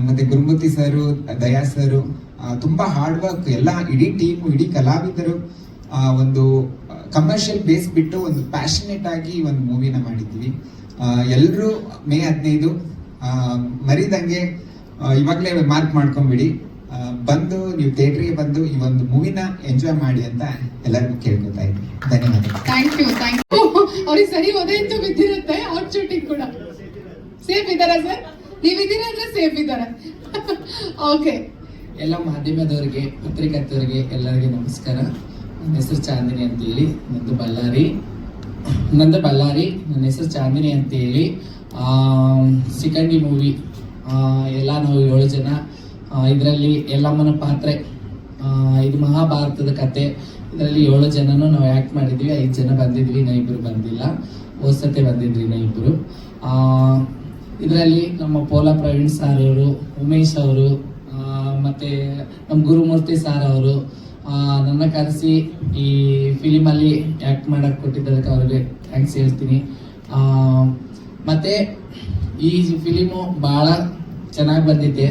ಮತ್ತೆ ಗುರುಮೂರ್ತಿ ಸರು, ದಯಾ ಸರು ತುಂಬಾ ಹಾರ್ಡ್ ವರ್ಕ್, ಎಲ್ಲ ಇಡೀ ಟೀಮು, ಇಡೀ ಕಲಾವಿದರು ಒಂದು ಕಮರ್ಷಿಯಲ್ ಬೇಸ್ ಬಿಟ್ಟು ಒಂದು ಪ್ಯಾಷನೇಟ್ ಆಗಿ ಒಂದು ಮೂವಿನ ಮಾಡಿದ್ವಿ. ಎಲ್ಲರೂ ಮೇ 15 ಮರಿದಂಗೆ ಇವಾಗಲೇ ಮಾರ್ಕ್ ಮಾಡ್ಕೊಂಡ್ಬಿಡಿ, ಬಂದು ನೀವು ಥಿಯೇಟ್ರಿಗೆ ಬಂದು ಈ ಒಂದು ಮೂವಿನ ಎಂಜಾಯ್ ಮಾಡಿ ಅಂತ ಎಲ್ಲರಿಗೂ ಕೇಳ್ಕೊತಾ ಇದ್ದೀನಿ. ಧನ್ಯವಾದ. Thank you. ಅವ್ರಿಗೆ ಸರಿ ಹೋದೆ ಅಂತ ಬಿದ್ದಿರುತ್ತೆ. ಔಟ್ ಶೂಟಿಂಗ್ ಕೂಡ ಸೇಫ್ ಇದಾರ ಸರ್? ನೀವಿದ್ದೀರಾ ಅಂದ್ರೆ ಸೇಫ್ ಇದಾರೆ. ಓಕೆ. ಎಲ್ಲ ಮಾಧ್ಯಮದವರಿಗೆ, ಪತ್ರಿಕಾರ್ತವರಿಗೆ ಎಲ್ಲರಿಗೂ ನಮಸ್ಕಾರ. ನನ್ನ ಹೆಸರು ಚಾಂದಿನಿ ಅಂತೇಳಿ, ನಂದು ಬಳ್ಳಾರಿ. ನನ್ನ ಹೆಸರು ಚಾಂದಿನಿ ಅಂತೇಳಿ. ಶಿಖಂಡಿ ಮೂವಿ ಎಲ್ಲ ನಾವು 7 ಜನ ಇದರಲ್ಲಿ ಯಲ್ಲಮ್ಮನ ಪಾತ್ರೆ. ಇದು ಮಹಾಭಾರತದ ಕತೆ. ಇದರಲ್ಲಿ 7 ಜನನು ನಾವು ಆ್ಯಕ್ಟ್ ಮಾಡಿದ್ವಿ. 5 ಜನ ಬಂದಿದ್ವಿ, ಇನ್ನ 2 ಬಂದಿಲ್ಲ. ಹೋಸತೆ ಬಂದಿದ್ರಿ ಇನ್ನ 2. ಇದರಲ್ಲಿ ನಮ್ಮ ಪೋಲ ಪ್ರವೀಣ್ ಸರ್ ಅವರು, ಉಮೇಶ್ ಅವರು, ಮತ್ತು ನಮ್ಮ ಗುರುಮೂರ್ತಿ ಸರ್ ಅವರು ನನ್ನ ಕರೆಸಿ ಈ ಫಿಲಿಮಲ್ಲಿ ಆ್ಯಕ್ಟ್ ಮಾಡೋಕ್ಕೆ ಕೊಟ್ಟಿದ್ದಕ್ಕೆ ಅವ್ರಿಗೆ ಥ್ಯಾಂಕ್ಸ್ ಹೇಳ್ತೀನಿ. ಮತ್ತು ಈ ಫಿಲಿಮು ಭಾಳ ಚೆನ್ನಾಗಿ ಬಂದಿದೆ.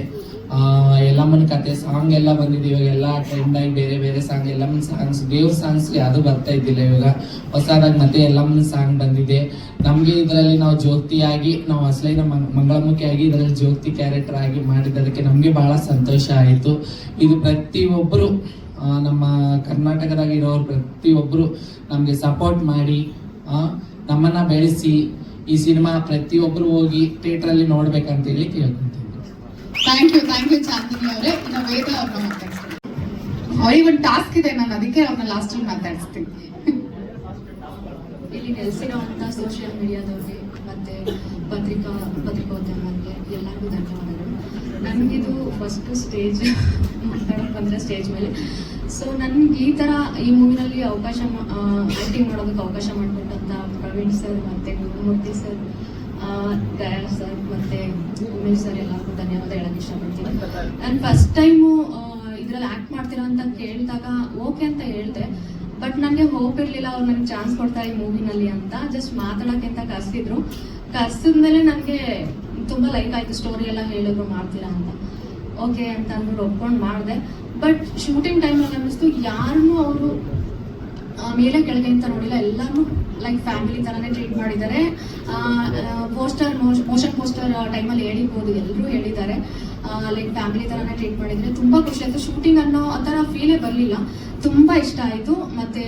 ಎಲ್ಲಮ್ಮನ ಕತೆ ಸಾಂಗ್ ಎಲ್ಲ ಬಂದಿದೆ. ಇವಾಗೆಲ್ಲ ಟ್ರೆಂಡಾಗಿ ಬೇರೆ ಬೇರೆ ಸಾಂಗ್, ಎಲ್ಲಮ್ಮನ ಸಾಂಗ್ಸ್, ದೇವ್ರ ಸಾಂಗ್ಸ್ ಅದು ಬರ್ತಾ ಇದ್ದಿಲ್ಲ. ಇವಾಗ ಹೊಸದಾಗಿ ಮತ್ತೆ ಎಲ್ಲಮ್ಮನ ಸಾಂಗ್ ಬಂದಿದೆ. ನಮಗೆ ಇದರಲ್ಲಿ ನಾವು ಜ್ಯೋತಿಯಾಗಿ, ನಾವು ಅಸಲಿನ ಮಂಗಳಮುಖಿಯಾಗಿ ಇದರಲ್ಲಿ ಜ್ಯೋತಿ ಕ್ಯಾರೆಕ್ಟರ್ ಆಗಿ ಮಾಡಿದ್ದಕ್ಕೆ ನಮಗೆ ಭಾಳ ಸಂತೋಷ ಆಯಿತು. ಇದು ಪ್ರತಿಯೊಬ್ಬರು ನಮ್ಮ ಕರ್ನಾಟಕದಾಗ ಇರೋರು ಪ್ರತಿಯೊಬ್ಬರು ನಮಗೆ ಸಪೋರ್ಟ್ ಮಾಡಿ ನಮ್ಮನ್ನು ಬೆಳೆಸಿ ಈ ಸಿನಿಮಾ ಪ್ರತಿಯೊಬ್ಬರು ಹೋಗಿ ಥಿಯೇಟ್ರಲ್ಲಿ ನೋಡ್ಬೇಕಂತೇಳಿ ಕೇಳ್ಕೊಂತೀನಿ. ಥ್ಯಾಂಕ್ ಯು ಚಾಂದಿನಿ ಅವರೇ. ಇನ್ನು ವೇದ ಅವ್ರನ್ನ ಮಾತಾಡ್ತೀನಿ. ಅವ್ರಿಗೆ ಒಂದು ಟಾಸ್ಕ್ ಇದೆ, ನಾನು ಅದಕ್ಕೆ ಅವ್ರನ್ನ ಲಾಸ್ಟ್ ಮಾತಾಡಿಸ್ತೀನಿ. ಇಲ್ಲಿ ನೆಲೆಸಿರುವಂಥ ಸೋಷಿಯಲ್ ಮೀಡಿಯಾದವ್ರಿಗೆ ಮತ್ತು ಪತ್ರಿಕೋದ್ಯಮಕ್ಕೆ ಎಲ್ಲರಿಗೂ ಧನ್ಯವಾದಗಳು. ನನಗಿದು ಫಸ್ಟ್ ಸ್ಟೇಜ್ ಮಾತಾಡೋಕೆ ಬಂದರೆ ಸ್ಟೇಜ್ ಮೇಲೆ. ಸೊ ನನಗೆ ಈ ಥರ ಈ ಮೂವಿನಲ್ಲಿ ಆ್ಯಕ್ಟಿಂಗ್ ಮಾಡೋದಕ್ಕೆ ಅವಕಾಶ ಮಾಡಿಕೊಟ್ಟಂಥ ಪ್ರವೀಣ್ ಸರ್ ಮತ್ತು ಗುರುಮೂರ್ತಿ ಸರ್, ಗಯಾ ಸರ್ ಮತ್ತು ಉಮೇಶ್ ಸರ್ ಎಲ್ಲರಿಗೂ ಧನ್ಯವಾದ ಹೇಳೋಕ್ಕೆ ಇಷ್ಟಪಡ್ತೀನಿ. ನಾನು ಫಸ್ಟ್ ಟೈಮು ಇದರಲ್ಲಿ ಆ್ಯಕ್ಟ್ ಮಾಡ್ತೀರಾ ಅಂತ ಕೇಳಿದಾಗ ಓಕೆ ಅಂತ ಹೇಳಿದೆ. ಬಟ್ ನನಗೆ ಹೋಪ್ ಇರಲಿಲ್ಲ ಅವ್ರು ನನಗೆ ಚಾನ್ಸ್ ಕೊಡ್ತಾರೆ ಈ ಮೂವಿನಲ್ಲಿ ಅಂತ. ಜಸ್ಟ್ ಮಾತಾಡೋಕ್ಕೆ ಅಂತ ಕರೆಸಿದ್ರು. ಕರೆಸಿದ್ಮೇಲೆ ನನಗೆ ತುಂಬ ಲೈಕ್ ಆಯಿತು. ಸ್ಟೋರಿ ಎಲ್ಲ ಹೇಳಿದ್ರು ಮಾಡ್ತೀರಾ ಅಂತ. ಓಕೆ ಅಂತ ಅಂದ್ಬಿಟ್ಟು ಒಪ್ಕೊಂಡು ಮಾಡಿದೆ. ಬಟ್ ಶೂಟಿಂಗ್ ಟೈಮಲ್ಲಿ ಅನ್ನಿಸ್ತು ಯಾರನ್ನೂ ಅವರು ಮೇಲೆ ಕೆಳಗೆ ಅಂತ ನೋಡಿಲ್ಲ. ಎಲ್ಲರೂ ಲೈಕ್ ಫ್ಯಾಮಿಲಿ ಥರನೇ ಟ್ರೀಟ್ ಮಾಡಿದ್ದಾರೆ. ಮೋಷನ್ ಪೋಸ್ಟರ್ ಟೈಮಲ್ಲಿ ಹೇಳಿರ್ಬೋದು, ಎಲ್ಲರೂ ಹೇಳಿದ್ದಾರೆ ಲೈಕ್ ಫ್ಯಾಮಿಲಿ ಥರನೇ ಟ್ರೀಟ್ ಮಾಡಿದರೆ ತುಂಬ ಖುಷಿ ಆಯಿತು. ಶೂಟಿಂಗ್ ಅನ್ನೋ ಆ ಥರ ಫೀಲೇ ಬರಲಿಲ್ಲ. ತುಂಬ ಇಷ್ಟ ಆಯಿತು. ಮತ್ತು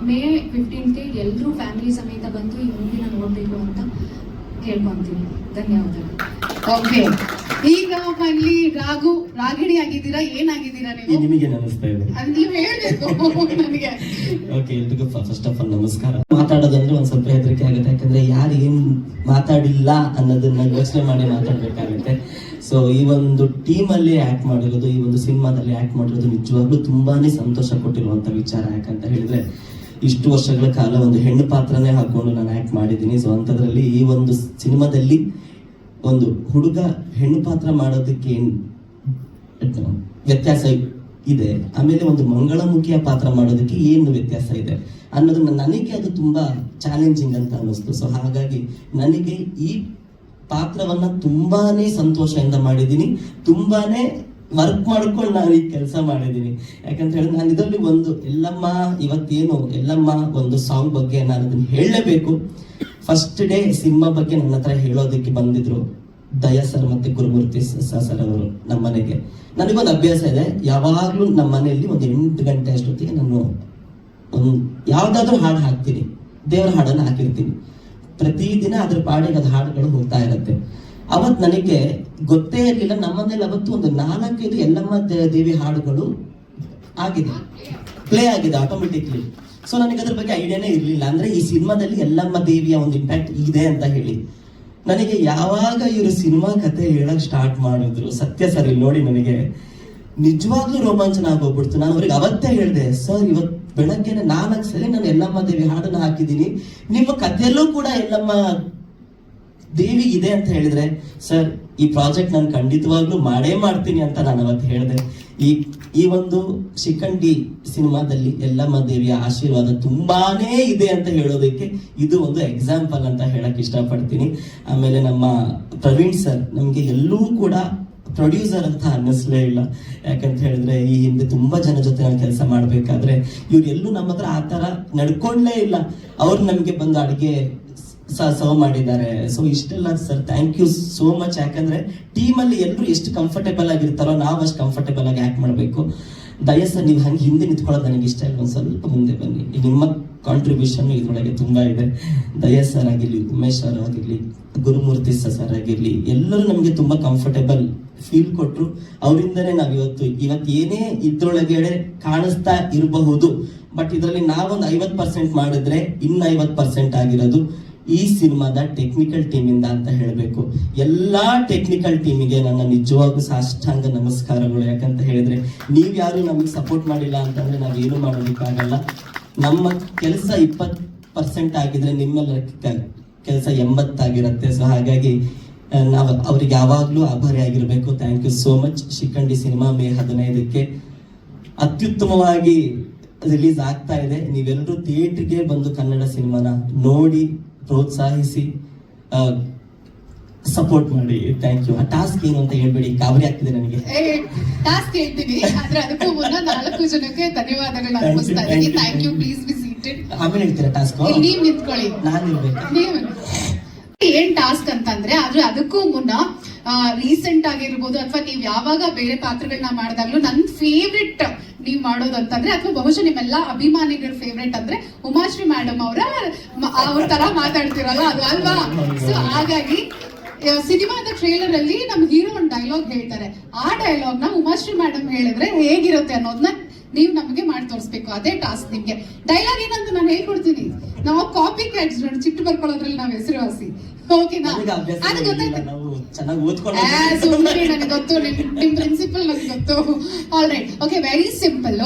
ಮೇ 15ಗೆ ಎಲ್ಲರೂ ಫ್ಯಾಮಿಲಿ ಸಮೇತ ಬಂದು ಈ ಮೂವಿನ ನೋಡಬೇಕು ಅಂತ ಕೇಳ್ಕೊತೀನಿ. ಧನ್ಯವಾದಗಳು. ಓಕೆ, ಈಗ ಅಲ್ಲಿ ರಾಗಿಣಿ ಆಗಿದ್ದೀರಾ, ಏನಾಗಿದ್ದೀರಾ ನೀವು? ನಿಮಗೆ ಅನಿಸ್ತಾ ಇದೆ ಅದು ನೀವು ಹೇಳ್ಬೇಕು ನನಗೆ. ಓಕೆ, ಎಲ್ರಿಗೂ ಫಸ್ಟ್ ಆಫ್ ಆಲ್ ನಮಸ್ಕಾರ. ಮಾತಾಡೋದಂದ್ರೆ ಒಂದ್ ಸ್ವಲ್ಪ ಹೆದರಿಕೆ ಆಗುತ್ತೆ, ಯಾಕಂದ್ರೆ ಯಾರು ಏನ್ ಮಾತಾಡಿಲ್ಲ ಅನ್ನೋದನ್ನ ಯೋಚನೆ ಮಾಡಿ ಮಾತಾಡ್ಬೇಕಾಗುತ್ತೆ. ಸೊ ಈ ಒಂದು ಟೀಮ್ ಅಲ್ಲಿ ಆಕ್ಟ್ ಮಾಡಿರೋದು, ಈ ಒಂದು ಸಿನಿಮಾದಲ್ಲಿ ಆಕ್ಟ್ ಮಾಡಿರೋದು ನಿಜವಾಗ್ಲೂ ತುಂಬಾನೇ ಸಂತೋಷ ಕೊಟ್ಟಿರುವಂತ ವಿಚಾರ. ಯಾಕಂತ ಹೇಳಿದ್ರೆ ಇಷ್ಟು ವರ್ಷಗಳ ಕಾಲ ಒಂದು ಹೆಣ್ಣು ಪಾತ್ರನೇ ಹಾಕೊಂಡು ನಾನು ಆಕ್ಟ್ ಮಾಡಿದ್ದೀನಿ. ಸೊ ಅಂಥದ್ರಲ್ಲಿ ಈ ಒಂದು ಸಿನಿಮಾದಲ್ಲಿ ಒಂದು ಹುಡುಗ ಹೆಣ್ಣು ಪಾತ್ರ ಮಾಡೋದಕ್ಕೆ ವ್ಯತ್ಯಾಸ ಇದೆ, ಆಮೇಲೆ ಒಂದು ಮಂಗಳಮುಖಿಯ ಪಾತ್ರ ಮಾಡೋದಕ್ಕೆ ಏನು ವ್ಯತ್ಯಾಸ ಇದೆ ಅನ್ನೋದನ್ನ ನನಗೆ ಅದು ತುಂಬಾ ಚಾಲೆಂಜಿಂಗ್ ಅಂತ ಅನ್ನಿಸ್ತು. ಸೊ ಹಾಗಾಗಿ ನನಗೆ ಈ ಪಾತ್ರವನ್ನ ತುಂಬಾನೇ ಸಂತೋಷದಿಂದ ಮಾಡಿದ್ದೀನಿ, ತುಂಬಾನೇ ವರ್ಕ್ ಮಾಡ್ಕೊಂಡು ನಾನು ಈ ಕೆಲಸ ಮಾಡಿದ್ದೀನಿ. ಯಾಕಂತ ಹೇಳಿದ್ರೆ ನಾನು ಇದರಲ್ಲಿ ಒಂದು ಎಲ್ಲಮ್ಮ ಒಂದು ಸಾಂಗ್ ಬಗ್ಗೆ ನಾನು ಅದನ್ನ ಹೇಳಲೇಬೇಕು. ಫಸ್ಟ್ ಡೇ ಸಿನಿಮಾ ಬಗ್ಗೆ ನನ್ನ ಹತ್ರ ಹೇಳೋದಕ್ಕೆ ಬಂದಿದ್ರು ದಯಾ ಸರ್ ಮತ್ತೆ ಗುರುಮೂರ್ತಿ ಸರ್ ಅವರು ನಮ್ಮ ಮನೆಗೆ. ನನಗೊಂದು ಅಭ್ಯಾಸ ಇದೆ, ಯಾವಾಗ್ಲೂ ನಮ್ಮ ಮನೆಯಲ್ಲಿ ಒಂದು 8 ಗಂಟೆ ಅಷ್ಟೊತ್ತಿಗೆ ನಾನು ಯಾವ್ದಾದ್ರು ಹಾಡು ಹಾಕ್ತೀನಿ, ದೇವರ ಹಾಡನ್ನು ಹಾಕಿರ್ತೀನಿ. ಪ್ರತಿದಿನ ಅದ್ರ ಪಾಡಿಗೆ ಅದು ಹಾಡುಗಳು ಹೋಗ್ತಾ ಇರುತ್ತೆ. ಅವತ್ ನನಗೆ ಗೊತ್ತೇ ಇರಲಿಲ್ಲ, ನಮ್ಮನೇಲಿ ಅವತ್ತು ಒಂದು 4-5 ಎಲ್ಲಮ್ಮ ದೇವಿ ಹಾಡುಗಳು ಆಗಿದೆ, ಪ್ಲೇ ಆಗಿದೆ ಆಟೋಮೆಟಿಕ್ಲಿ. ಸೊ ನನಗೆ ಅದ್ರ ಬಗ್ಗೆ ಐಡಿಯಾನೇ ಇರಲಿಲ್ಲ. ಅಂದ್ರೆ ಈ ಸಿನಿಮಾದಲ್ಲಿ ಎಲ್ಲಮ್ಮ ದೇವಿಯ ಒಂದು ಇಂಪ್ಯಾಕ್ಟ್ ಇದೆ ಅಂತ ಹೇಳಿ. ನನಗೆ ಯಾವಾಗ ಇವರು ಸಿನಿಮಾ ಕತೆ ಹೇಳಕ್ ಸ್ಟಾರ್ಟ್ ಮಾಡಿದ್ರು, ಸತ್ಯ ಸರ್ ಇಲ್ಲಿ ನೋಡಿ ನನಗೆ ನಿಜವಾಗ್ಲೂ ರೋಮಾಂಚನ ಆಗೋಗ್ಬಿಡ್ತು. ನಾನು ಅವ್ರಿಗೆ ಅವತ್ತೇ ಹೇಳಿದೆ, ಸರ್ ಇವತ್ತು ಬೆಳಗ್ಗೆನೆ 4 ಸಲ ನಾನು ಎಲ್ಲಮ್ಮ ದೇವಿ ಹಾಡನ್ನ ಹಾಕಿದ್ದೀನಿ, ನಿಮ್ಮ ಕಥೆಯಲ್ಲೂ ಕೂಡ ಎಲ್ಲಮ್ಮ ದೇವಿ ಇದೆ ಅಂತ ಹೇಳಿದ್ರೆ, ಸರ್ ಈ ಪ್ರಾಜೆಕ್ಟ್ ನಾನು ಖಂಡಿತವಾಗ್ಲೂ ಮಾಡೇ ಮಾಡ್ತೀನಿ ಅಂತ ನಾನು ಅವತ್ತು ಹೇಳಿದೆ. ಈ ಒಂದು ಶಿಖಂಡಿ ಸಿನಿಮಾದಲ್ಲಿ ಎಲ್ಲಮ್ಮ ದೇವಿಯ ಆಶೀರ್ವಾದ ತುಂಬಾನೇ ಇದೆ ಅಂತ ಹೇಳೋದಕ್ಕೆ ಇದು ಒಂದು ಎಕ್ಸಾಂಪಲ್ ಅಂತ ಹೇಳಕ್ ಇಷ್ಟಪಡ್ತೀನಿ. ಆಮೇಲೆ ನಮ್ಮ ಪ್ರವೀಣ್ ಸರ್ ನಮ್ಗೆ ಎಲ್ಲೂ ಕೂಡ ಪ್ರೊಡ್ಯೂಸರ್ ಅಂತ ಅನ್ನಿಸ್ಲೇ ಇಲ್ಲ. ಯಾಕಂತ ಹೇಳಿದ್ರೆ ಈ ಹಿಂದೆ ತುಂಬಾ ಜನ ಜೊತೆ ನಾನು ಕೆಲಸ ಮಾಡ್ಬೇಕಾದ್ರೆ ಇವ್ರು ಎಲ್ಲೂ ನಮ್ಮ ಹತ್ರ ಆ ತರ ನಡ್ಕೊಂಡ್ಲೇ ಇಲ್ಲ. ಅವ್ರು ನಮ್ಗೆ ಬಂದು ಅಡಿಗೆ ಸರ್ವ್ ಮಾಡಿದ್ದಾರೆ. ಸೊ ಇಷ್ಟೆಲ್ಲ sir thank you so much. ಯಾಕಂದ್ರೆ ಟೀಮ್ ಅಲ್ಲಿ ಎಲ್ಲರೂ ಎಷ್ಟು ಕಂಫರ್ಟೇಬಲ್ ಆಗಿರ್ತಾರೋ ನಾವು ಅಷ್ಟು ಕಂಫರ್ಟೇಬಲ್ ಆಗಿ ಆಕ್ಟ್ ಮಾಡಬೇಕು. ದಯಾ ಸರ್ ನೀವು ಹಂಗೆ ಹಿಂದೆ ನಿಂತ್ಕೊಳ್ಳೋದು ನನಗೆ ಇಷ್ಟ ಇಲ್ಲ, ಒಂದ್ ಸ್ವಲ್ಪ ಮುಂದೆ ಬನ್ನಿ. ನಿಮ್ಮ ಕಾಂಟ್ರಿಬ್ಯೂಷನ್ ಇದ್ರೊಳಗೆ ತುಂಬಾ ಇದೆ. ದಯಾ ಸರ್ ಆಗಿರ್ಲಿ, ಉಮೇಶ್ ಸರ್ ಆಗಿರ್ಲಿ, ಗುರುಮೂರ್ತಿ ಸರ್ ಆಗಿರ್ಲಿ, ಎಲ್ಲರೂ ನಮ್ಗೆ ತುಂಬಾ ಕಂಫರ್ಟೇಬಲ್ ಫೀಲ್ ಕೊಟ್ರು. ಅವರಿಂದನೇ ನಾವ್ ಇವತ್ತು ಏನೇ ಇದ್ರೊಳಗಡೆ ಕಾಣಿಸ್ತಾ ಇರಬಹುದು, ಬಟ್ ಇದರಲ್ಲಿ ನಾವೊಂದು 50% ಮಾಡಿದ್ರೆ ಇನ್ನು 50% ಆಗಿರೋದು ಈ ಸಿನಿಮಾದ ಟೆಕ್ನಿಕಲ್ ಟೀಮ್ ಇಂದ ಅಂತ ಹೇಳಬೇಕು. ಎಲ್ಲಾ ಟೆಕ್ನಿಕಲ್ ಟೀಮಿಗೆ ನನ್ನ ನಿಜವಾಗ್ಲೂ ಸಾಷ್ಟಾಂಗ ನಮಸ್ಕಾರಗಳು. ಯಾಕಂತ ಹೇಳಿದ್ರೆ ನೀವ್ ಯಾರು ನಮಗೆ ಸಪೋರ್ಟ್ ಮಾಡಿಲ್ಲ ಅಂತಂದ್ರೆ ನಾವೇನು ಮಾಡೋದಕ್ಕಾಗಲ್ಲ. ನಮ್ಮ ಕೆಲಸ 20% ಆಗಿದ್ರೆ ನಿಮ್ಮೆಲ್ಲ ಕೆಲಸ 80 ಆಗಿರುತ್ತೆ. ಸೊ ಹಾಗಾಗಿ ನಾವು ಅವ್ರಿಗೆ ಯಾವಾಗಲೂ ಆಭಾರಿ ಆಗಿರಬೇಕು. Thank you so much. Shikhandi cinema May 15ಕ್ಕೆ ಅತ್ಯುತ್ತಮವಾಗಿ ರಿಲೀಸ್ ಆಗ್ತಾ ಇದೆ. ನೀವೆಲ್ಲರೂ ಥಿಯೇಟ್ರಿಗೆ ಬಂದು ಕನ್ನಡ ಸಿನಿಮಾನ ನೋಡಿ ಪ್ರೋತ್ಸಾಹಿಸಿ ಸಪೋರ್ಟ್ ಮಾಡಿ. Thank you. ಆ ಟಾಸ್ಕ್ ಏನು ಅಂತ ಹೇಳ್ಬೇಡಿ, ಗಾಬರಿ ಆಗ್ತಿದೆ ನನಗೆ. ಟಾಸ್ಕ್ ಹೇಳ್ತೀನಿ, ಆದ್ರೆ ಅದಕ್ಕೂ ಮುನ್ನ 4 ಜನಕ್ಕೆ ಧನ್ಯವಾದಗಳನ್ನ ಅರ್ಪಿಸ್ತಾ ಇದ್ದೀನಿ. Thank you. Please be seated. ಆಮೇಲೆ ಹೇಳ್ತೀರಾ ಟಾಸ್ಕ್? ನೀವ್ ನಿಂತ್ಕೊಳ್ಳಿ. ನಾನು ಇರ್ಬೇಕು. ಏನ್ ಟಾಸ್ಕ್ ಅಂತಂದ್ರೆ, ಆದ್ರೆ ಅದಕ್ಕೂ ಮುನ್ನ ರೀಸೆಂಟ್ ಆಗಿರ್ಬೋದು ಅಥವಾ ನೀವ್ ಯಾವಾಗ ಬೇರೆ ಪಾತ್ರಗಳನ್ನ ಮಾಡಿದಾಗ್ಲೂ ನನ್ ಫೇವ್ರೆಟ್ ನೀವ್ ಮಾಡೋದಂತಂದ್ರೆ, ಅಥವಾ ಬಹುಶಃ ನಿಮ್ಮೆಲ್ಲ ಅಭಿಮಾನಿಗಳ ಫೇವ್ರೆಟ್ ಅಂದ್ರೆ ಉಮಾಶ್ರೀ ಮೇಡಮ್ ಅವ್ರ ತರ ಮಾತಾಡ್ತಿರಲ್ಲ ಅದು ಅಲ್ವಾ? ಸೊ ಹಾಗಾಗಿ ಸಿನಿಮಾದ ಟ್ರೇಲರ್ ಅಲ್ಲಿ ನಮ್ ಹೀರೋ ಒಂದು ಡೈಲಾಗ್ ಹೇಳ್ತಾರೆ. ಆ ಡೈಲಾಗ್ ನ ಉಮಾಶ್ರೀ ಮೇಡಮ್ ಹೇಳಿದ್ರೆ ಹೇಗಿರುತ್ತೆ ಅನ್ನೋದನ್ನ ನೀವು ನಮಗೆ ಮಾಡಿ ತೋರಿಸ್ಬೇಕು. ಅದೇ ಟಾಸ್ಕ್ ನಿಮ್ಗೆ. ಡೈಲಾಗ್ ಏನಂತ ನಾನು ಹೇಳ್ಕೊಡ್ತೀನಿ. ನಾವು ಕಾಪಿ ಕ್ಯಾಟ್ಸ್ ನೋಡಿ ಚಿಟ್ಟು ಬರ್ಕೊಳ್ಳೋದ್ರಲ್ಲಿ ನಾವು ಹೆಸರುವಾಸಿ. ಓಕೆನಾ? ಅದು ಗೊತ್ತಾಯ್ತು. ನನಗೆ ಗೊತ್ತು, ನಿಮ್ ಪ್ರಿನ್ಸಿಪಲ್ ನನಗೆ ಗೊತ್ತು. All right. Okay, very simple.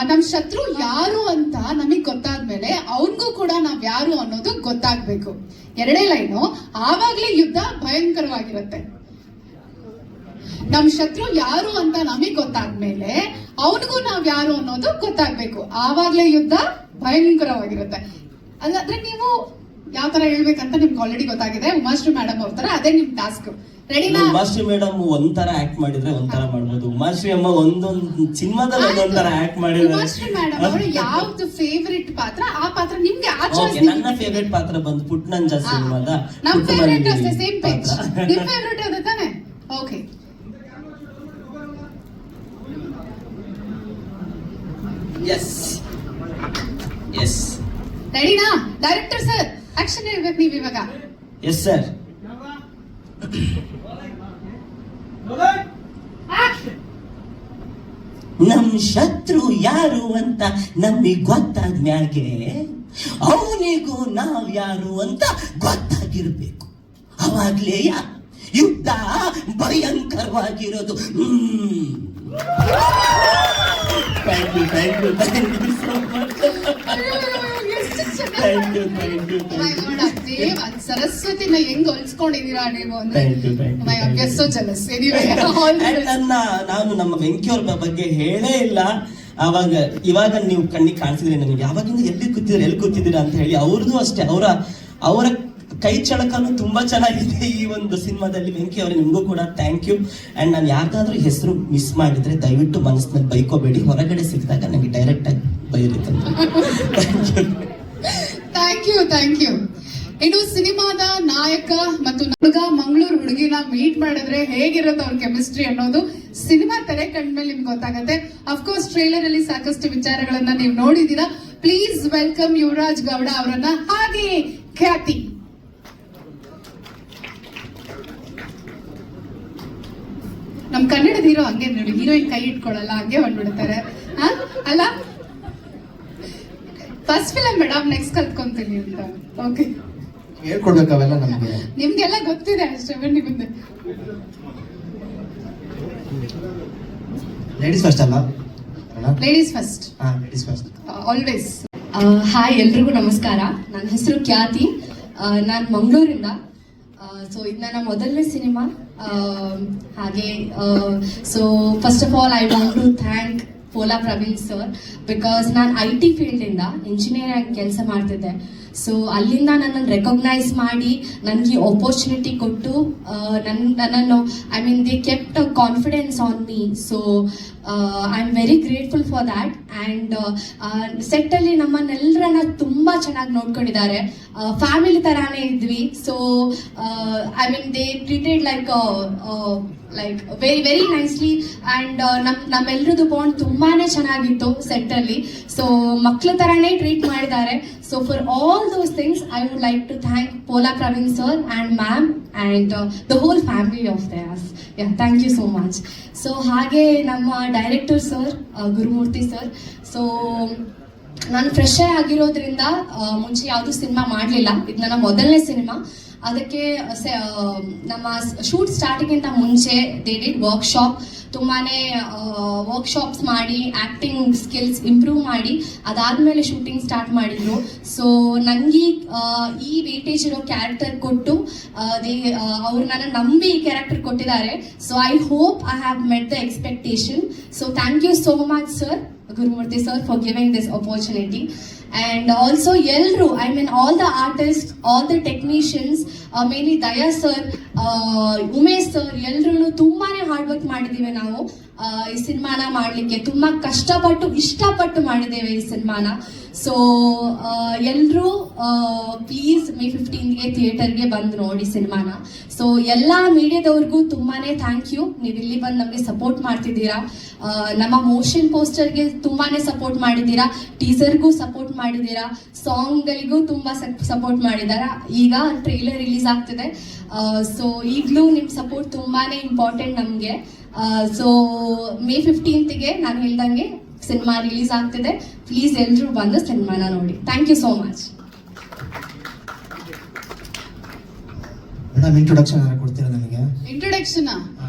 ನಮ್ ಶತ್ರು ಯಾರು ಅಂತ ನಮಗ್ ಗೊತ್ತಾದ್ಮೇಲೆ ಅವನ್ಗೂ ಕೂಡ ನಾವ್ ಯಾರು ಅನ್ನೋದು ಗೊತ್ತಾಗ್ಬೇಕು. 2ನೇ ಲೈನು, ಆವಾಗ್ಲೇ ಯುದ್ಧ ಭಯಂಕರವಾಗಿರುತ್ತೆ. ನಮ್ ಶತ್ರು ಯಾರು ಅಂತ ನಮಗ್ ಗೊತ್ತಾದ್ಮೇಲೆ ಅವನಿಗೂ ನಾವ್ ಯಾರು ಅನ್ನೋದು ಗೊತ್ತಾಗ್ಬೇಕು. ಆವಾಗ್ಲೇ ಯುದ್ಧ ಭಯಂಕರವಾಗಿರುತ್ತೆ. ಅದಾದ್ರೆ ನೀವು ಯಾವ ತರ ಹೇಳ್ಬೇಕಂತ ನಿಮ್ಗೆ ಆಲ್ರೆಡಿ ಗೊತ್ತಾಗಿದೆ. ಉಮಾಶ್ರೀ ಮೇಡಮ್ ಅವ್ರ ತರ ಅದೇ ನಿಮ್ ಟಾಸ್ಕ್. ರೆಡಿನಾ? ಉಮಾಶ್ರೀ ಮೇಡಮ್ ಒಂಥರ ಆಕ್ಟ್ ಮಾಡಿದ್ರೆ ಒಂಥರ ಮಾಡ್ಬೋದು. ಉಮಾಶ್ರೀ ಅಮ್ಮ ಒಂದೊಂದು ಸಿನಿಮಾದಲ್ಲಿ ಒಂದೊಂಥರ ಆಕ್ಟ್ ಮಾಡಿದ್ರೆ. ಉಮಾಶ್ರೀ ಮೇಡಮ್ ಅವರು ಯಾವ್ದು ಫೇವರಿಟ್ ಪಾತ್ರ, ಆ ಪಾತ್ರ ನಿಮ್ಗೆ ನನ್ನ ಫೇವರಿಟ್ ಪಾತ್ರ ಬಂದು ಪುಟ್ನಂಜ ಸಿನಿಮಾದ ನಮ್ ಫೇವರಿಟ್ ಅಷ್ಟೇ, ಸೇಮ್ ಪೇಜ್. ನಿಮ್ ಫೇವರಿಟ್ ಅದ ತಾನೆ? ಓಕೆ. Yes yes. ರೆಡಿನಾ? ಡೈರೆಕ್ಟರ್ ಸರ್, ಆಕ್ಷನ್ ಹೇಳ್ಬೇಕು ನೀವ್ ಇವಾಗ. Yes sir. ನಮ್ ಶತ್ರು ಯಾರು ಅಂತ ನಮಗ್ ಗೊತ್ತಾದ್ಮ್ಯಾಗೆ ಅವನಿಗೂ ನಾವ್ ಯಾರು ಅಂತ ಗೊತ್ತಾಗಿರ್ಬೇಕು. ಅವಾಗ್ಲೇ ಯುದ್ಧ ಭಯಂಕರವಾಗಿರೋದು. Thank you, thank you, thank you so much. ಸರಸ್ವತಿನ ಹೆಂಗ್ ಹೊಲ್ಸ್ಕೊಂಡಿದೀರಾ ನೀವು ಅಂದ್ರೆ. ನಾನು ನಮ್ಮ ವೆಂಕಿಯವ್ರ ಬಗ್ಗೆ ಹೇಳೇ ಇಲ್ಲ. ಇವಾಗ ನೀವು ಕಣ್ಣಿಗೆ ಕಾಣಿಸಿದ್ರಿ ನನಗೆ. ಯಾವಾಗಿಂದ ಎಲ್ಲಿ ಕೂತಿದ್ದೀರಾ ಅಂತ ಹೇಳಿ. ಅವ್ರದ್ದು ಅಷ್ಟೇ, ಅವರ ಕೈ ಚಳಕನು ತುಂಬಾ ಚೆನ್ನಾಗಿದೆ ಈ ಒಂದು ಸಿನಿಮಾದಲ್ಲಿ. ವೆಂಕಿ ಅವರೇ, ನಿಮಗೂ ಕೂಡ ಥ್ಯಾಂಕ್ ಯು. ಅಂಡ್ ನಾನು ಯಾರ್ದಾದ್ರೂ ಹೆಸರು ಮಿಸ್ ಮಾಡಿದ್ರೆ ದಯವಿಟ್ಟು ಮನಸ್ಸಿನಲ್ಲಿ ಬೈಕೋಬೇಡಿ. ಹೊರಗಡೆ ಸಿಕ್ಕಿದಾಗ ನನಗೆ ಡೈರೆಕ್ಟ್ ಆಗಿ ಬೈರಿ. Thank you, thank you. ಇನ್ನು ಸಿನಿಮಾದ ನಾಯಕ ಮತ್ತು ಹುಡುಗ ಮಂಗಳೂರು ಹುಡುಗಿನ ಮೀಟ್ ಮಾಡಿದ್ರೆ ಹೇಗಿರುತ್ತೆ ಅವ್ರ ಕೆಮಿಸ್ಟ್ರಿ ಅನ್ನೋದು ಸಿನಿಮಾ ತೆರೆ ಕಂಡ್ಮೇಲೆ ನಿಮ್ಗೆ ಗೊತ್ತಾಗತ್ತೆ. ಅಫ್ಕೋರ್ಸ್ ಟ್ರೇಲರ್ ಅಲ್ಲಿ ಸಾಕಷ್ಟು ವಿಚಾರಗಳನ್ನ ನೀವು ನೋಡಿದೀರಾ. ಪ್ಲೀಸ್ ವೆಲ್ಕಮ್ ಯುವರಾಜ್ ಗೌಡ ಅವರನ್ನ, ಹಾಗೆ ಖ್ಯಾತಿ. ನಮ್ ಕನ್ನಡದ ಹೀರೋ ಹಂಗೆ ನೋಡಿ, ಹೀರೋಯಿನ್ ಕೈ ಇಟ್ಕೊಳ್ಳಲ್ಲ, ಹಂಗೆ ಬಂದ್ಬಿಡ್ತಾರೆ ಅಲ್ಲ. ಫಸ್ಟ್ ಫಿಲಮ್ ಮೇಡಮ್, ನೆಕ್ಸ್ಟ್ ಕಲ್ತ್ಕೊಂತೀನಿ ಅಂತ. ಓಕೆ, ಹೇಳ್ಕೊಡ್ಬೇಕು ಅವೆಲ್ಲ ನಮಗೆ. ನಿಮ್ಗೆಲ್ಲ ಗೊತ್ತಿದೆ ಅಷ್ಟೇ. ಬನ್ನಿ ಮುಂದೆ. ಲೇಡೀಸ್ ಫಸ್ಟ್ ಅಲ್ಲ? Ladies first. Ladies first always. Hi, ಎಲ್ರಿಗೂ ನಮಸ್ಕಾರ. ನನ್ನ ಹೆಸರು ಖ್ಯಾತಿ. ನಾನು ಮಂಗಳೂರಿಂದ. ಸೊ ಇದು ನನ್ನ ಮೊದಲನೇ ಸಿನಿಮಾ. ಹಾಗೆ so first of all I want to thank Pola Praveen sir, because ನಾನು IT ಫೀಲ್ಡಿಂದ ಇಂಜಿನಿಯರ್ ಆಗಿ ಕೆಲಸ ಮಾಡ್ತಿದ್ದೆ. ಸೊ ಅಲ್ಲಿಂದ ನನ್ನನ್ನು ರೆಕಗ್ನೈಸ್ ಮಾಡಿ ನನಗೆ ಆಪರ್ಚುನಿಟಿ ಕೊಟ್ಟು ನನ್ನನ್ನು I mean they kept confidence on me. So I am very grateful for that. And ಸೆಟ್ಟಲ್ಲಿ ನಮ್ಮನ್ನೆಲ್ಲರನ್ನ ತುಂಬ ಚೆನ್ನಾಗಿ ನೋಡ್ಕೊಂಡಿದ್ದಾರೆ. ಫ್ಯಾಮಿಲಿ ಥರಾನೇ ಇದ್ವಿ. So I mean they treated like very very nicely. And ನಮ್ಮೆಲ್ಲರದ್ದು ಬಾಂಡ್ ತುಂಬಾ ಚೆನ್ನಾಗಿತ್ತು ಸೆಟ್ಟಲ್ಲಿ. ಸೊ ಮಕ್ಳ ಥರನೇ ಟ್ರೀಟ್ ಮಾಡಿದ್ದಾರೆ. So for all those things I would like to thank Pola Praveen sir and ma'am and the whole family of theirs. Yeah, thank you so much. So ಹಾಗೆ ನಮ್ಮ director sir Gurumurthy sir. So ನಾನು fresh ಆಗಿರೋದ್ರಿಂದ ಮುಂಚೆ ಯಾವುದು cinema ಮಾಡಲಿಲ್ಲ. ಇದು ನನ್ನ ಮೊದಲನೇ ಸಿನಿಮಾ. ಅದಕ್ಕೆ ನಮ್ಮ ಶೂಟ್ ಸ್ಟಾರ್ಟಿಂಗಿಂತ ಮುಂಚೆ ದೇ ಡಿಡ್ ವರ್ಕ್ಶಾಪ್. ತುಂಬಾ ವರ್ಕ್ಶಾಪ್ಸ್ ಮಾಡಿ ಆ್ಯಕ್ಟಿಂಗ್ ಸ್ಕಿಲ್ಸ್ ಇಂಪ್ರೂವ್ ಮಾಡಿ ಅದಾದಮೇಲೆ ಶೂಟಿಂಗ್ ಸ್ಟಾರ್ಟ್ ಮಾಡಿದರು. ಸೊ ನನಗೆ ಈ ವೇಟೇಜ್ ಇರೋ ಕ್ಯಾರೆಕ್ಟರ್ ಕೊಟ್ಟು ಅವ್ರು ನನ್ನ ನಂಬಿ ಈ ಕ್ಯಾರೆಕ್ಟರ್ ಕೊಟ್ಟಿದ್ದಾರೆ. So I hope I have met the expectation. So thank you so much sir, Gurumurthy sir, for giving this opportunity. And also ಎಲ್ಲರೂ, I mean all the artists, all the technicians, mainly Daya sir, Umesh sir, ಎಲ್ಲರೂ ತುಂಬಾನೇ hard work ಮಾಡಿದ್ದೀವಿ ನಾವು ಈ ಸಿನಿಮಾನ ಮಾಡಲಿಕ್ಕೆ. ತುಂಬ ಕಷ್ಟಪಟ್ಟು ಇಷ್ಟಪಟ್ಟು ಮಾಡಿದ್ದೇವೆ ಈ ಸಿನಿಮಾನ. ಸೊ ಎಲ್ಲರೂ ಪ್ಲೀಸ್ May 15ಗೆ ಥಿಯೇಟರ್ಗೆ ಬಂದು ನೋಡಿ ಸಿನಿಮಾನ. ಸೊ ಎಲ್ಲ ಮೀಡಿಯಾದವ್ರಿಗೂ ತುಂಬಾನೇ ಥ್ಯಾಂಕ್ ಯು, ನೀವು ಇಲ್ಲಿ ಬಂದು ನಮಗೆ ಸಪೋರ್ಟ್ ಮಾಡ್ತಿದ್ದೀರಾ. ನಮ್ಮ ಮೋಷನ್ ಪೋಸ್ಟರ್ಗೆ ತುಂಬಾನೇ ಸಪೋರ್ಟ್ ಮಾಡಿದ್ದೀರಾ, ಟೀಸರ್ಗೂ ಸಪೋರ್ಟ್ ಮಾಡಿದ್ದೀರಾ, ಸಾಂಗ್ಗಳಿಗೂ ತುಂಬ ಸಪೋರ್ಟ್ ಮಾಡಿದ್ದೀರಾ. ಈಗ ಟ್ರೈಲರ್ ರಿಲೀಸ್ ಆಗ್ತಿದೆ. ಸೊ ಈಗಲೂ ನಿಮ್ಮ ಸಪೋರ್ಟ್ ತುಂಬಾನೇ ಇಂಪಾರ್ಟೆಂಟ್ ನಮಗೆ. ಸೊ May 15ಗೆ ನಾನು ಹೇಳ್ದಂಗೆ ಸಿನಿಮಾ ರಿಲೀಸ್ ಆಗ್ತಿದೆ. ಪ್ಲೀಸ್ ಎಲ್ಲರೂ ಬಂದು ಸಿನಿಮಾನ ನೋಡಿ. Thank you so much. Madam introduction ಕೊಡ್ತೀರಾ ನನಗೆ? ಇಂಟ್ರೊಡಕ್ಷನ್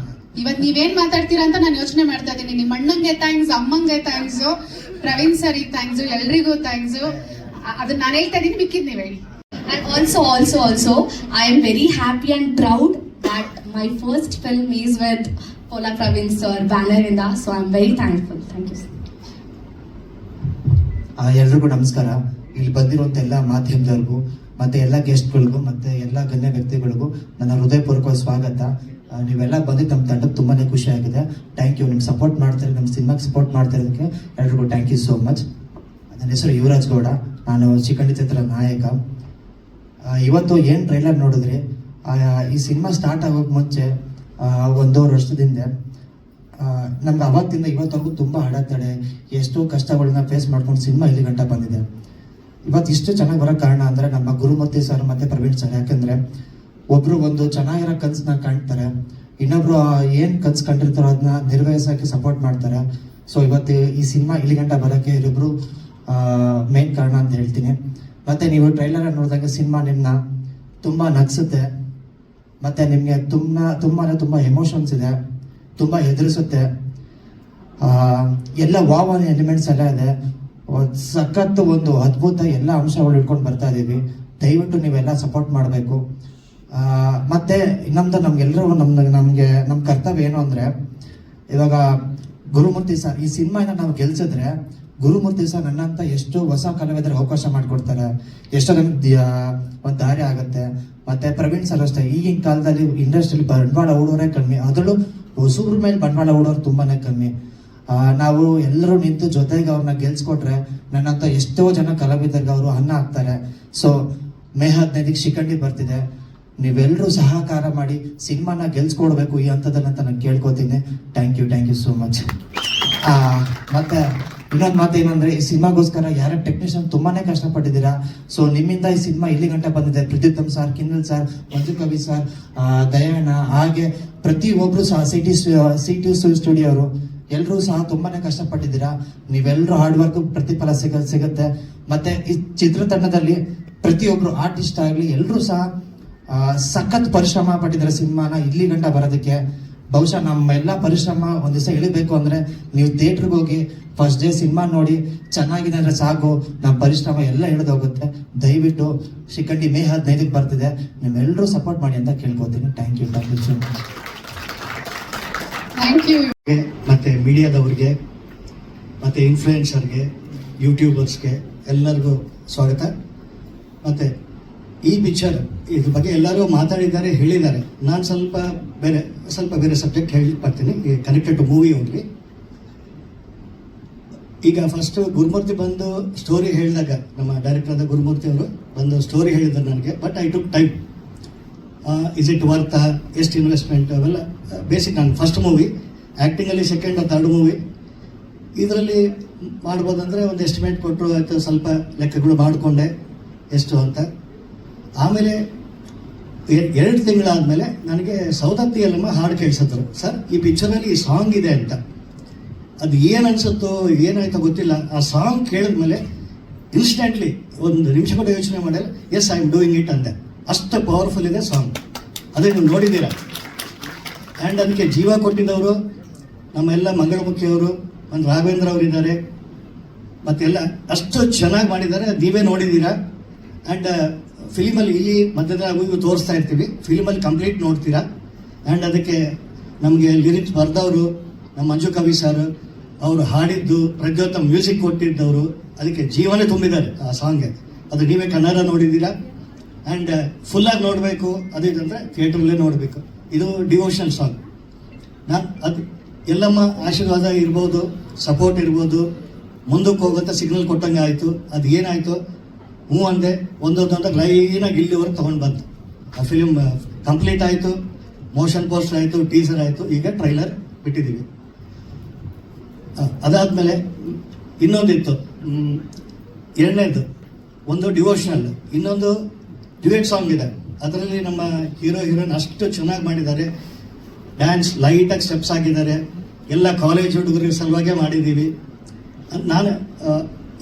ಇವತ್ತು ನೀವೇನ್ ಮಾತಾಡ್ತೀರಾ ಅಂತ ನಾನು ಯೋಚನೆ ಮಾಡ್ತಾ ಇದ್ದೀನಿ. ನಿಮ್ಮ ಅಣ್ಣಂಗೆ ಥ್ಯಾಂಕ್ಸ್, ಅಮ್ಮಂಗೆ ಥ್ಯಾಂಕ್ಸ್, ಪ್ರವೀಣ್ ಸರ್ ಥ್ಯಾಂಕ್ಸ್, ಎಲ್ರಿಗೂ ಥ್ಯಾಂಕ್ಸ್. ಅದನ್ನ ನಾನು ಹೇಳ್ತಾ ಇದ್ದೀನಿ, ಮಿಕ್ಕಿದ್ ನೀವು ಹೇಳಿ. And also, I am very happy and proud that my first film is with Pola Praveen sir, banner in the. So I am very thankful. Thank you sir. ಎಲ್ರಿಗೂ ನಮಸ್ಕಾರ. ಇಲ್ಲಿ ಬಂದಿರುವಂಥ ಎಲ್ಲ ಮಾಧ್ಯಮದವ್ರಿಗೂ ಮತ್ತು ಎಲ್ಲ ಗೆಸ್ಟ್ಗಳಿಗೂ ಮತ್ತು ಎಲ್ಲ ಗಣ್ಯ ವ್ಯಕ್ತಿಗಳಿಗೂ ನನ್ನ ಹೃದಯಪೂರ್ವಕ ಸ್ವಾಗತ. ನೀವೆಲ್ಲ ಬಂದಿದ್ದು ನಮ್ಮ ತಂಡಕ್ಕೆ ತುಂಬಾ ಖುಷಿಯಾಗಿದೆ. Thank you. ನಿಮ್ಗೆ ಸಪೋರ್ಟ್ ಮಾಡ್ತಾರೆ, ನಮ್ಮ ಸಿನಿಮಾಗೆ ಸಪೋರ್ಟ್ ಮಾಡ್ತಾ ಇರೋದಕ್ಕೆ ಎಲ್ರಿಗೂ ಥ್ಯಾಂಕ್ ಯು ಸೋ ಮಚ್. ನನ್ನ ಹೆಸರು ಯುವರಾಜ್ ಗೌಡ, ನಾನು ಶಿಖಂಡಿ ಚಿತ್ರ ನಾಯಕ. ಇವತ್ತು ಏನು ಟ್ರೈಲರ್ ನೋಡಿದ್ರಿ, ಈ ಸಿನಿಮಾ ಸ್ಟಾರ್ಟ್ ಆಗೋಕ್ಕೆ ಮುಂಚೆ 1.5 ವರ್ಷದಿಂದ ನಮ್ಗೆ ಅವತ್ತಿಂದ ಇವತ್ತವರೆಗೂ ತುಂಬ ಅಡೆತಡೆ, ಎಷ್ಟೋ ಕಷ್ಟಗಳನ್ನ ಫೇಸ್ ಮಾಡ್ಕೊಂಡು ಸಿನಿಮಾ ಇಲ್ಲಿ ಗಂಟ ಬಂದಿದೆ. ಇವತ್ತು ಇಷ್ಟು ಚೆನ್ನಾಗಿ ಬರೋ ಕಾರಣ ಅಂದರೆ ನಮ್ಮ ಗುರುಮೂರ್ತಿ ಸರ್ ಮತ್ತು ಪ್ರವೀಣ್ ಸರ್. ಯಾಕೆಂದರೆ ಒಬ್ಬರು ಒಂದು ಚೆನ್ನಾಗಿರೋ ಕನಸನ್ನ ಕಾಣ್ತಾರೆ, ಇನ್ನೊಬ್ರು ಏನು ಕನಸು ಕಂಡಿರ್ತಾರೋ ಅದನ್ನ ನಿರ್ವಹಿಸೋಕ್ಕೆ ಸಪೋರ್ಟ್ ಮಾಡ್ತಾರೆ. ಸೊ ಇವತ್ತು ಈ ಸಿನಿಮಾ ಇಲ್ಲಿ ಗಂಟ ಬರೋಕ್ಕೆ ಇವರಿಬ್ಬರು ಮೇನ್ ಕಾರಣ ಅಂತ ಹೇಳ್ತೀನಿ. ಮತ್ತು ನೀವು ಟ್ರೈಲರ್ ನೋಡಿದಾಗ ಸಿನಿಮಾ ನಿಮ್ಮನ್ನ ತುಂಬ ನಗಿಸುತ್ತೆ, ಮತ್ತು ನಿಮಗೆ ತುಂಬ ಎಮೋಷನ್ಸ್ ಇದೆ, ತುಂಬ ಹೆದರಿಸುತ್ತೆ. ಎಲ್ಲ ವಾವ್ ಎಲಿಮೆಂಟ್ಸ್ ಎಲ್ಲ ಇದೆ. ಸಖತ್ತು ಒಂದು ಅದ್ಭುತ ಎಲ್ಲ ಅಂಶಗಳು ಇಟ್ಕೊಂಡು ಬರ್ತಾ ಇದ್ದೀವಿ. ದಯವಿಟ್ಟು ನೀವೆಲ್ಲ ಸಪೋರ್ಟ್ ಮಾಡಬೇಕು. ಮತ್ತು ಇನ್ನೊಂದು ನಮ್ಗೆಲ್ಲರೂ ನಮ್ಮ ಕರ್ತವ್ಯ ಏನು ಅಂದರೆ, ಇವಾಗ ಗುರುಮೂರ್ತಿ ಸರ್ ಈ ಸಿನಿಮಾನ ನಾವು ಗೆಲ್ಸಿದ್ರೆ ಗುರುಮೂರ್ತಿ ಸರ್ ನನ್ನಂತ ಎಷ್ಟೋ ಹೊಸ ಕಲಾವಿದರಿಗೆ ಅವಕಾಶ ಮಾಡಿಕೊಡ್ತಾರೆ, ಎಷ್ಟೋ ನಮ್ಗೆ ಒಂದು ದಾರಿ ಆಗುತ್ತೆ. ಮತ್ತು ಪ್ರವೀಣ್ ಸರ್ ಅಷ್ಟೇ, ಈಗಿನ ಕಾಲದಲ್ಲಿ ಇಂಡಸ್ಟ್ರಿಯಲ್ಲಿ ಬಂಡವಾಳ ಹೂಡೋರೇ ಕಮ್ಮಿ, ಅದರಲ್ಲೂ ಹೊಸಬ್ರ ಮೇಲೆ ಬಂಡವಾಳ ಹೂಡೋರು ತುಂಬಾ ಕಮ್ಮಿ. ನಾವು ಎಲ್ಲರೂ ನಿಂತು ಜೊತೆಗೆ ಅವ್ರನ್ನ ಗೆಲ್ಸ್ಕೊಟ್ರೆ ನನ್ನಂತ ಎಷ್ಟೋ ಜನ ಕಲಾವಿದರಿಗೆ ಅವರು ಅನ್ನ ಹಾಕ್ತಾರೆ. ಸೊ May 15ಕ್ಕೆ ಶಿಖಂಡಿ ಬರ್ತಿದೆ, ನೀವೆಲ್ಲರೂ ಸಹಕಾರ ಮಾಡಿ ಸಿನಿಮಾನ ಗೆಲ್ಸ್ಕೊಡ್ಬೇಕು ಈ ಹಂತದಲ್ಲಂತ ನಾನು ಕೇಳ್ಕೊತೀನಿ. Thank you so much. ಮತ್ತೆ ಇನ್ನೊಂದು ಮಾತು ಏನಂದ್ರೆ, ಈ ಸಿನಿಮಾಗೋಸ್ಕರ ಯಾರ ಟೆಕ್ನಿಷಿಯನ್ ತುಂಬಾನೇ ಕಷ್ಟಪಟ್ಟಿದ್ದೀರಾ. ಸೊ ನಿಮ್ಮಿಂದ ಈ ಸಿನಿಮಾ ಇಲ್ಲಿ ಗಂಟೆ ಬಂದಿದೆ. ಪ್ರದೀಪ್ತಮ್ ಸರ್, ಕಿನ್ನಲ್ ಸರ್, ಮಂಜು ಕವಿ ಸರ್, ದಯಾಣ, ಹಾಗೆ ಪ್ರತಿಯೊಬ್ರು ಸಹ ಸಿಟಿ ಸ್ಟುಡಿಯೋ ಅವರು ಎಲ್ಲರೂ ಸಹ ತುಂಬಾನೇ ಕಷ್ಟಪಟ್ಟಿದ್ದೀರಾ. ನೀವೆಲ್ಲರೂ ಹಾರ್ಡ್ ವರ್ಕ್ ಪ್ರತಿಫಲ ಸಿಗುತ್ತೆ. ಮತ್ತೆ ಈ ಚಿತ್ರತಂಡದಲ್ಲಿ ಪ್ರತಿಯೊಬ್ರು ಆರ್ಟಿಸ್ಟ್ ಆಗಲಿ ಎಲ್ಲರೂ ಸಹ ಸಖತ್ ಪರಿಶ್ರಮ ಪಟ್ಟಿದ್ದಾರೆ ಸಿನಿಮಾನ ಇಲ್ಲಿ ಗಂಟ ಬರೋದಕ್ಕೆ. ಬಹುಶಃ ನಮ್ಮೆಲ್ಲ ಪರಿಶ್ರಮ ಒಂದ್ ದಿವಸ ಇಳಿಬೇಕು ಅಂದ್ರೆ ನೀವು ಥಿಯೇಟರ್ಗೆ ಹೋಗಿ ಫಸ್ಟ್ ಡೇ ಸಿನಿಮಾ ನೋಡಿ ಚೆನ್ನಾಗಿದೆ ಅಂದ್ರೆ ಸಾಕು, ನಮ್ಮ ಪರಿಶ್ರಮ ಎಲ್ಲ ಇಳಿದೋಗುತ್ತೆ. ದಯವಿಟ್ಟು ಶಿಖಂಡಿ May 15ಕ್ಕೆ ಬರ್ತಿದೆ, ನಿಮ್ಮೆಲ್ಲರೂ ಸಪೋರ್ಟ್ ಮಾಡಿ ಅಂತ ಕೇಳ್ಕೊತೀನಿ. Thank you so much. Thank you. ಮತ್ತು ಮೀಡಿಯಾದವ್ರಿಗೆ ಮತ್ತು ಇನ್ಫ್ಲೂಯೆನ್ಸರ್ಗೆ, ಯೂಟ್ಯೂಬರ್ಸ್ಗೆ ಎಲ್ಲರಿಗೂ ಸ್ವಾಗತ. ಮತ್ತು ಈ ಪಿಕ್ಚರ್ ಇದ್ರ ಬಗ್ಗೆ ಎಲ್ಲರೂ ಮಾತಾಡಿದ್ದಾರೆ, ಹೇಳಿದ್ದಾರೆ. ನಾನು ಸ್ವಲ್ಪ ಬೇರೆ ಸಬ್ಜೆಕ್ಟ್ ಹೇಳಿ ಬರ್ತೀನಿ, ಕನೆಕ್ಟೆಡ್ ಟು ಮೂವಿ ಓನ್ಲಿ. ಈಗ ಫಸ್ಟ್ ಗುರುಮೂರ್ತಿ ಬಂದು ಸ್ಟೋರಿ ಹೇಳಿದಾಗ, ನಮ್ಮ ಡೈರೆಕ್ಟರ್ ಆದ ಗುರುಮೂರ್ತಿ ಅವರು ಬಂದು ಸ್ಟೋರಿ ಹೇಳಿದ್ದಾರೆ ನನಗೆ. But I took time. Is it worth, ಎಷ್ಟು ಇನ್ವೆಸ್ಟ್ಮೆಂಟ್, ಅವೆಲ್ಲ ಬೇಸಿಕ್. ನಾನು ಫಸ್ಟ್ ಮೂವಿ, ಆ್ಯಕ್ಟಿಂಗಲ್ಲಿ ಸೆಕೆಂಡ್ ಥರ್ಡ್ ಮೂವಿ. ಇದರಲ್ಲಿ ಮಾಡ್ಬೋದಂದರೆ ಒಂದು ಎಸ್ಟಿಮೇಟ್ ಕೊಟ್ಟರು ಆಯಿತು, ಸ್ವಲ್ಪ ಲೆಕ್ಕಗಳು ಮಾಡಿಕೊಂಡೆ ಎಷ್ಟು ಅಂತ. ಆಮೇಲೆ 2 ತಿಂಗಳಾದಮೇಲೆ ನನಗೆ ಸೌದತ್ತಿ ಯಲ್ಲಮ್ಮ ಹಾಡು ಕೇಳಿಸಿದ್ರು. ಸರ್, ಈ ಪಿಕ್ಚರಲ್ಲಿ ಈ ಸಾಂಗ್ ಇದೆ ಅಂತ. ಅದು ಏನು ಅನಿಸುತ್ತೋ ಏನಾಯ್ತೋ ಗೊತ್ತಿಲ್ಲ, ಆ ಸಾಂಗ್ ಕೇಳಿದ್ಮೇಲೆ ಇನ್ಸ್ಟೆಂಟ್ಲಿ 1 ನಿಮಿಷ ಕೂಡ ಯೋಚನೆ ಮಾಡಿಲ್ಲ, yes I am doing it ಅಂತೆ. ಅಷ್ಟು ಪವರ್ಫುಲ್ ಇದೆ ಸಾಂಗ್. ಅದೇ ನೀವು ನೋಡಿದ್ದೀರಾ. ಆ್ಯಂಡ್ ಅದಕ್ಕೆ ಜೀವ ಕೊಟ್ಟಿದ್ದವರು ನಮ್ಮೆಲ್ಲ ಮಂಗಳಮುಖಿಯವರು ಒಂದು ರಾಘವೇಂದ್ರ ಅವರಿದ್ದಾರೆ, ಮತ್ತೆಲ್ಲ ಅಷ್ಟು ಚೆನ್ನಾಗಿ ಮಾಡಿದ್ದಾರೆ. ನೀವೇ ನೋಡಿದ್ದೀರಾ. ಆ್ಯಂಡ್ ಫಿಲಿಮಲ್ಲಿ ಇಲ್ಲಿ ಮಧ್ಯದಲ್ಲಿ ಇವು ತೋರಿಸ್ತಾ ಇರ್ತೀವಿ, ಫಿಲಿಮಲ್ಲಿ ಕಂಪ್ಲೀಟ್ ನೋಡ್ತೀರಾ. ಆ್ಯಂಡ್ ಅದಕ್ಕೆ ನಮಗೆ ಲಿರಿಕ್ಸ್ ಬರೆದವರು ನಮ್ಮ ಮಂಜು ಕವಿ ಸರ್, ಅವರು ಹಾಡಿದ್ದು, ಪ್ರಜ್ಯೋತ ಮ್ಯೂಸಿಕ್ ಕೊಟ್ಟಿದ್ದವರು, ಅದಕ್ಕೆ ಜೀವನ ತುಂಬಿದ್ದಾರೆ ಆ ಸಾಂಗ್ಗೆ. ಅದು ನೀವೇ ಕನ್ನಡ ನೋಡಿದ್ದೀರಾ. ಆ್ಯಂಡ್ ಫುಲ್ಲಾಗಿ ನೋಡಬೇಕು ಅದು ಇದಂದರೆ ಥಿಯೇಟ್ರಲ್ಲೇ ನೋಡಬೇಕು. ಇದು ಡಿವೋಷನ್ ಸಾಂಗ್. ಅದು ಎಲ್ಲಮ್ಮ ಆಶೀರ್ವಾದ ಇರ್ಬೋದು, ಸಪೋರ್ಟ್ ಇರ್ಬೋದು, ಮುಂದಕ್ಕೆ ಹೋಗುತ್ತೆ ಸಿಗ್ನಲ್ ಕೊಟ್ಟಂಗೆ ಆಯಿತು. ಅದು ಏನಾಯಿತು, ಹ್ಞೂ ಅಂದೆ, ಒಂದೊಂದೊಂದು ಲೈನಾಗಿ ಇಲ್ಲಿವರೆಗೆ ತೊಗೊಂಡು ಬಂತು. ಆ ಫಿಲಿಮ್ ಕಂಪ್ಲೀಟ್ ಆಯಿತು, ಮೋಷನ್ ಪೋಸ್ಟರ್ ಆಯಿತು, ಟೀಸರ್ ಆಯಿತು, ಈಗ ಟ್ರೈಲರ್ ಬಿಟ್ಟಿದ್ದೀವಿ. ಅದಾದಮೇಲೆ ಇನ್ನೊಂದಿತ್ತು, ಎರಡನೇದು ಒಂದು ಡಿವೋಷನಲ್, ಇನ್ನೊಂದು ಡ್ಯುಯೆಟ್ ಸಾಂಗ್ ಇದೆ. ಅದರಲ್ಲಿ ನಮ್ಮ ಹೀರೋಯಿನ್ ಅಷ್ಟು ಚೆನ್ನಾಗಿ ಮಾಡಿದ್ದಾರೆ. ಡ್ಯಾನ್ಸ್ ಲೈಟಾಗಿ ಸ್ಟೆಪ್ಸ್ ಆಗಿದ್ದಾರೆ. ಎಲ್ಲ ಕಾಲೇಜ್ ಹುಡುಗರಿಗೆ ಸಲುವಾಗೇ ಮಾಡಿದ್ದೀವಿ. ನಾನು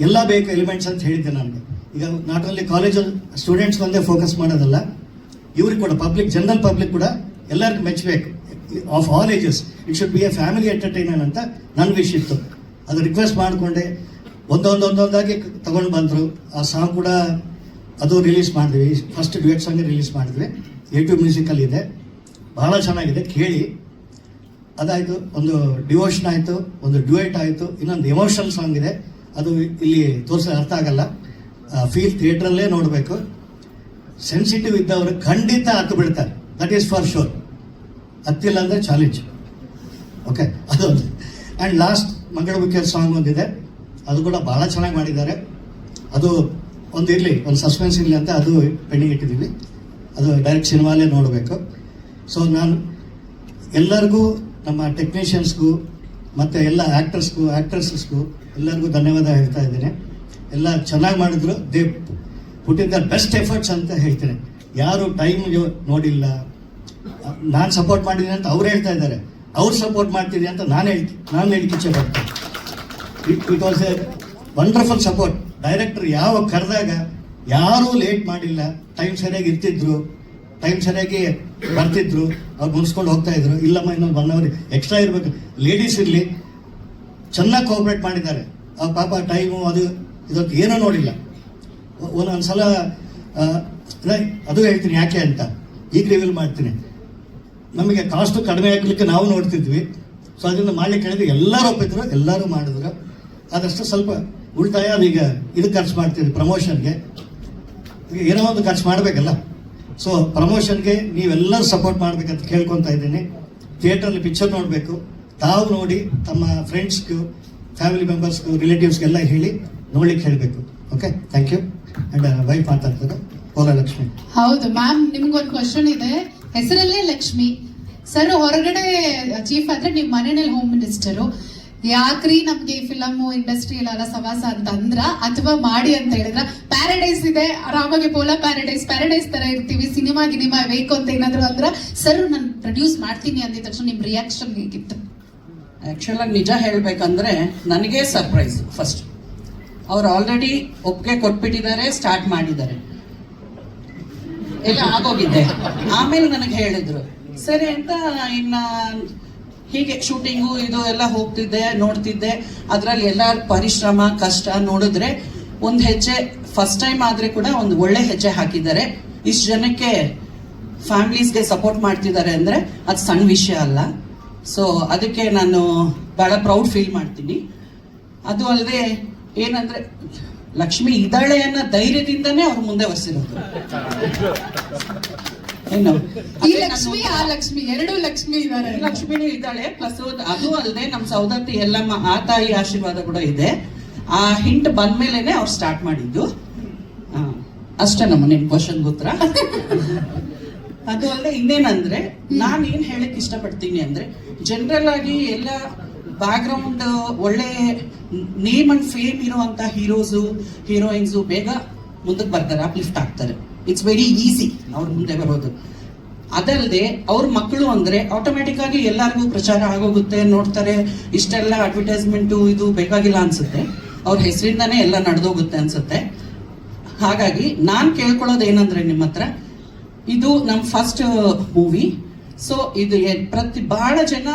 ಎಲ್ಲ ಬೇಕು ಎಲಿಮೆಂಟ್ಸ್ ಅಂತ ಹೇಳಿದ್ದೆ. ನನಗೆ ಈಗ ನಾಟ್ ಓನ್ಲಿ ಕಾಲೇಜ್ ಸ್ಟೂಡೆಂಟ್ಸ್ ಒಂದೇ ಫೋಕಸ್ ಮಾಡೋದಲ್ಲ, ಇವ್ರಿಗೆ ಕೂಡ ಪಬ್ಲಿಕ್, ಜನರಲ್ ಪಬ್ಲಿಕ್ ಕೂಡ ಎಲ್ಲರಿಗೂ ಮೆಚ್ಚಬೇಕು. Of all ages it should be a family entertainer ಅಂತ ನನ್ನ ವಿಶ್ ಇತ್ತು. ಅದು ರಿಕ್ವೆಸ್ಟ್ ಮಾಡಿಕೊಂಡೆ, ಒಂದೊಂದಾಗಿ ತಗೊಂಡು ಬಂದರು. ಆ ಸಾಂಗ್ ಕೂಡ ಅದು ರಿಲೀಸ್ ಮಾಡಿದ್ವಿ. ಫಸ್ಟ್ ಡ್ಯುಯೆಟ್ ಸಾಂಗ್ ರಿಲೀಸ್ ಮಾಡಿದ್ವಿ. YouTube ಮ್ಯೂಸಿಕಲ್ಲಿ ಇದೆ, ಬಹಳ ಚೆನ್ನಾಗಿದೆ, ಕೇಳಿ. ಅದಾಯಿತು, ಒಂದು ಡಿವೋಷನ್ ಆಯಿತು, ಒಂದು ಡ್ಯುಯೆಟ್ ಆಯಿತು, ಇನ್ನೊಂದು ಎಮೋಷನಲ್ ಸಾಂಗ್ ಇದೆ. ಅದು ಇಲ್ಲಿ ತೋರಿಸಿ ಅರ್ಥ ಆಗಲ್ಲ, ಫೀಲ್ ಥಿಯೇಟ್ರಲ್ಲೇ ನೋಡಬೇಕು. ಸೆನ್ಸಿಟಿವ್ ಇದ್ದವರು ಖಂಡಿತ ಹತ್ತು ಬಿಡ್ತಾರೆ, ದಟ್ ಈಸ್ ಫಾರ್ ಶೋರ್. ಹತ್ತಿಲ್ಲ ಅಂದರೆ ಚಾಲೆಂಜ್. ಓಕೆ, ಅದೊಂದು. ಆ್ಯಂಡ್ ಲಾಸ್ಟ್ ಮಂಗಳಮುಖಿಯರ್ ಸಾಂಗ್ ಒಂದಿದೆ, ಅದು ಕೂಡ ಭಾಳ ಚೆನ್ನಾಗಿ ಮಾಡಿದ್ದಾರೆ. ಅದು ಒಂದು ಇರಲಿ, ಒಂದು ಸಸ್ಪೆನ್ಸ್ ಇರಲಿ ಅಂತ ಅದು ಪೆಂಡಿಂಗ್ ಇಟ್ಟಿದ್ದೀವಿ. ಅದು ಡೈರೆಕ್ಟ್ ಸಿನಿಮಾಲೇ ನೋಡಬೇಕು. ಸೊ ನಾನು ಎಲ್ಲರಿಗೂ, ನಮ್ಮ ಟೆಕ್ನಿಷಿಯನ್ಸ್ಗೂ ಮತ್ತು ಎಲ್ಲ ಆ್ಯಕ್ಟರ್ಸ್ಗೂ ಆ್ಯಕ್ಟ್ರೆಸಸ್ಗೂ ಎಲ್ಲರಿಗೂ ಧನ್ಯವಾದ ಹೇಳ್ತಾ ಇದ್ದೀನಿ. ಎಲ್ಲ ಚೆನ್ನಾಗಿ ಮಾಡಿದ್ರು. They put in the best efforts ಅಂತ ಹೇಳ್ತೀನಿ. ಯಾರು ಟೈಮ್ ನೋಡಿಲ್ಲ, ನಾನು ಸಪೋರ್ಟ್ ಮಾಡಿದ್ದೀನಿ ಅಂತ ಅವ್ರು ಹೇಳ್ತಾ ಇದ್ದಾರೆ, ಅವ್ರು ಸಪೋರ್ಟ್ ಮಾಡ್ತೀನಿ ಅಂತ ನಾನು ಹೇಳಿಕೆ ಇಚ್ಛೆ ಪಡ್ತೀನಿ. It was A wonderful support. Director ಯಾವ ಕರೆದಾಗ ಯಾರೂ ಲೇಟ್ ಮಾಡಿಲ್ಲ, ಟೈಮ್ ಸರಿಯಾಗಿ ಇರ್ತಿದ್ರು, ಟೈಮ್ ಸರಿಯಾಗಿ ಬರ್ತಿದ್ರು, ಅವ್ರು ಮುಗಿಸ್ಕೊಂಡು ಹೋಗ್ತಾ ಇದ್ರು. ಇಲ್ಲಮ್ಮ ಇನ್ನೊಂದು 1 hour ಎಕ್ಸ್ಟ್ರಾ ಇರಬೇಕು, ಲೇಡೀಸ್ ಇರಲಿ, ಚೆನ್ನಾಗಿ ಕೋಆಪ್ರೇಟ್ ಮಾಡಿದ್ದಾರೆ. ಆ ಪಾಪ ಟೈಮು ಅದು ಇದಕ್ಕೆ ಏನೂ ನೋಡಿಲ್ಲ. ಒಂದೊಂದು ಸಲ ಅದು ಹೇಳ್ತೀನಿ ಯಾಕೆ ಅಂತ ಈಗ ರಿವೀಲ್ ಮಾಡ್ತೀನಿ. ನಮಗೆ ಕಾಸ್ಟು ಕಡಿಮೆ ಆಗಲಿಕ್ಕೆ ನಾವು ನೋಡ್ತಿದ್ವಿ. ಸೊ ಅದನ್ನು ಮಾಡ್ಲಿಕ್ಕೆ ಹೇಳಿದ್ರೆ ಎಲ್ಲರೂ ಒಪ್ಪಿದ್ರು, ಎಲ್ಲರೂ ಮಾಡಿದ್ರು. ಅದಷ್ಟು ಸ್ವಲ್ಪ ಉಳಿತಾಯ ಅದೀಗ ಇದು ಖರ್ಚು ಮಾಡ್ತಿದ್ವಿ ಪ್ರಮೋಷನ್ಗೆ. ಏನೋ ಒಂದು ಖರ್ಚು ಮಾಡಬೇಕಲ್ಲ. ಸೊ ಪ್ರಮೋಷನ್ಗೆ ನೀವೆಲ್ಲರೂ ಸಪೋರ್ಟ್ ಮಾಡಬೇಕಂತ ಕೇಳ್ಕೊತಾ ಇದ್ದೀನಿ. ಥಿಯೇಟ್ರಲ್ಲಿ ಪಿಕ್ಚರ್ ನೋಡಬೇಕು, ತಾವು ನೋಡಿ ತಮ್ಮ ಫ್ರೆಂಡ್ಸ್ಗೂ, ಫ್ಯಾಮಿಲಿ ಮೆಂಬರ್ಸ್ಗೂ, ರಿಲೇಟಿವ್ಸ್ಗೆಲ್ಲ ಹೇಳಿ ನೋಡ್ಲಿಕ್ಕೆ ಹೇಳಬೇಕು. Okay, thank you. And wife ಮಾತಾಡ್ತಾರೆ, ಲಕ್ಷ್ಮಿ. ಹೌದು ಮ್ಯಾಮ್, ನಿಮ್ಗೊಂದು ಕ್ವಶನ್ ಇದೆ. ಹೆಸರಲ್ಲೇ ಲಕ್ಷ್ಮಿ ಸರ್, ಹೊರಗಡೆ ಚೀಫ್ ಆದ್ರೆ ನೀವು ಮನೆಯಲ್ಲಿ ಹೋಮ್ ಮಿನಿಸ್ಟರು. ಯಾಕ್ರಿ ನಮ್ಗೆ ಈ ಫಿಲಮ್ ಇಂಡಸ್ಟ್ರಿ ಎಲ್ಲ ಸವಾಸ ಅಂತ ಅಂದ್ರ, ಅಥವಾ ಮಾಡಿ ಅಂತ ಹೇಳಿದ್ರ? ಪ್ಯಾರಡೈಸ್ ಇದೆ, ಆರಾಮಾಗಿ ಪೋಲಾ ಪ್ಯಾರಡೈಸ್ ತರ ಇರ್ತೀವಿ, ಸಿನಿಮಾ ಗಿನಿಮಾ ಬೇಕು ಅಂತ ಏನಾದ್ರು ಅಂದ್ರ ಸರ್ ನಾನು ಪ್ರೊಡ್ಯೂಸ್ ಮಾಡ್ತೀನಿ ಅಂದಿದ ತಕ್ಷಣ ನಿಮ್ ರಿಯಾಕ್ಷನ್ ಹೇಗಿತ್ತು? ಆಕ್ಚುಲಾಗಿ ನಿಜ ಹೇಳ್ಬೇಕಂದ್ರೆ ನನಗೆ ಸರ್ಪ್ರೈಸ್. ಫಸ್ಟ್ ಅವ್ರು ಆಲ್ರೆಡಿ ಒಪ್ಪಿಗೆ ಕೊಟ್ಬಿಟ್ಟಿದ್ದಾರೆ, ಸ್ಟಾರ್ಟ್ ಮಾಡಿದ್ದಾರೆ, ಎಲ್ಲ ಆಗೋಗಿದೆ. ಆಮೇಲೆ ನನಗೆ ಹೇಳಿದ್ರು ಸರಿ ಅಂತ. ಇನ್ನ ಹೀಗೆ ಶೂಟಿಂಗು ಇದು ಎಲ್ಲ ಹೋಗ್ತಿದ್ದೆ, ನೋಡ್ತಿದ್ದೆ. ಅದರಲ್ಲಿ ಎಲ್ಲರ ಪರಿಶ್ರಮ ಕಷ್ಟ ನೋಡಿದ್ರೆ ಒಂದು ಹೆಜ್ಜೆ, ಫಸ್ಟ್ ಟೈಮ್ ಆದ್ರೆ ಕೂಡ ಒಂದು ಒಳ್ಳೆ ಹೆಜ್ಜೆ ಹಾಕಿದ್ದಾರೆ. ಇಷ್ಟು ಜನಕ್ಕೆ ಫ್ಯಾಮಿಲೀಸ್ಗೆ ಸಪೋರ್ಟ್ ಮಾಡ್ತಿದ್ದಾರೆ ಅಂದ್ರೆ ಅದು ಸಣ್ಣ ವಿಷಯ ಅಲ್ಲ. ಸೊ ಅದಕ್ಕೆ ನಾನು ಬಹಳ ಪ್ರೌಡ್ ಫೀಲ್ ಮಾಡ್ತೀನಿ. ಅದು ಅಲ್ಲದೆ ಏನಂದ್ರೆ ಲಕ್ಷ್ಮಿ ಇದ್ದಾಳೆ ಅನ್ನೋ ಧೈರ್ಯದಿಂದನೇ ಅವ್ರು ಮುಂದೆ ಬರ್ಸಿರೋದು. ಏನು ಈ ಲಕ್ಷ್ಮಿ ಆ ಲಕ್ಷ್ಮಿ ಎರಡು ಲಕ್ಷ್ಮಿ ಇದ್ದಾರೆ. ಲಕ್ಷ್ಮಿನೂ ಇದ್ದಾಳೆ, ಪ್ಲಸ್ ಅದು ಅಲ್ಲದೆ ನಮ್ಮ ಸೌದತ್ತಿ ಎಲ್ಲಮ್ಮ ಆ ತಾಯಿ ಆಶೀರ್ವಾದ ಕೂಡ ಇದೆ. ಆ ಹಿಂಟ್ ಬಂದ್ಮೇಲೆನೆ ಅವ್ರು ಸ್ಟಾರ್ಟ್ ಮಾಡಿದ್ದು. ಅಷ್ಟೇ ನಮ್ಮ ನಿಮ್ ಕ್ವಶನ್ ಉತ್ತರ. ಅದು ಅಲ್ಲದೆ ಇನ್ನೇನಂದ್ರೆ ನಾನು ಏನ್ ಹೇಳಕ್ ಇಷ್ಟಪಡ್ತೀನಿ ಅಂದ್ರೆ, ಜನರಲ್ ಆಗಿ ಎಲ್ಲ ಬ್ಯಾಕ್ಗ್ರೌಂಡ್ ಒಳ್ಳೆ ನೇಮ್ ಅಂಡ್ ಫೇಮ್ ಇರುವಂತ ಹೀರೋಸು ಹೀರೋಯಿನ್ಸು ಬೇಗ ಮುಂದಕ್ಕೆ ಬರ್ತಾರೆ, ಅಪ್ಲಿಫ್ಟ್ ಆಗ್ತಾರೆ. ಇಟ್ಸ್ ವೆರಿ ಈಸಿ ಅವ್ರ ಮುಂದೆ ಬರೋದು. ಅದಲ್ಲದೆ ಅವ್ರ ಮಕ್ಕಳು ಅಂದ್ರೆ ಆಟೋಮೆಟಿಕ್ ಆಗಿ ಎಲ್ಲರಿಗೂ ಪ್ರಚಾರ ಆಗೋಗುತ್ತೆ, ನೋಡ್ತಾರೆ. ಇಷ್ಟೆಲ್ಲ ಅಡ್ವರ್ಟೈಸ್ಮೆಂಟು ಇದು ಬೇಕಾಗಿಲ್ಲ ಅನ್ಸುತ್ತೆ, ಅವ್ರ ಹೆಸರಿಂದಾನೇ ಎಲ್ಲ ನಡೆದೋಗುತ್ತೆ ಅನ್ಸುತ್ತೆ. ಹಾಗಾಗಿ ನಾನು ಕೇಳ್ಕೊಳ್ಳೋದು ಏನಂದ್ರೆ ನಿಮ್ಮ ಹತ್ರ, ಇದು ನಮ್ಮ ಫಸ್ಟ್ ಮೂವಿ. ಸೊ ಇದು ಬಹಳ ಜನ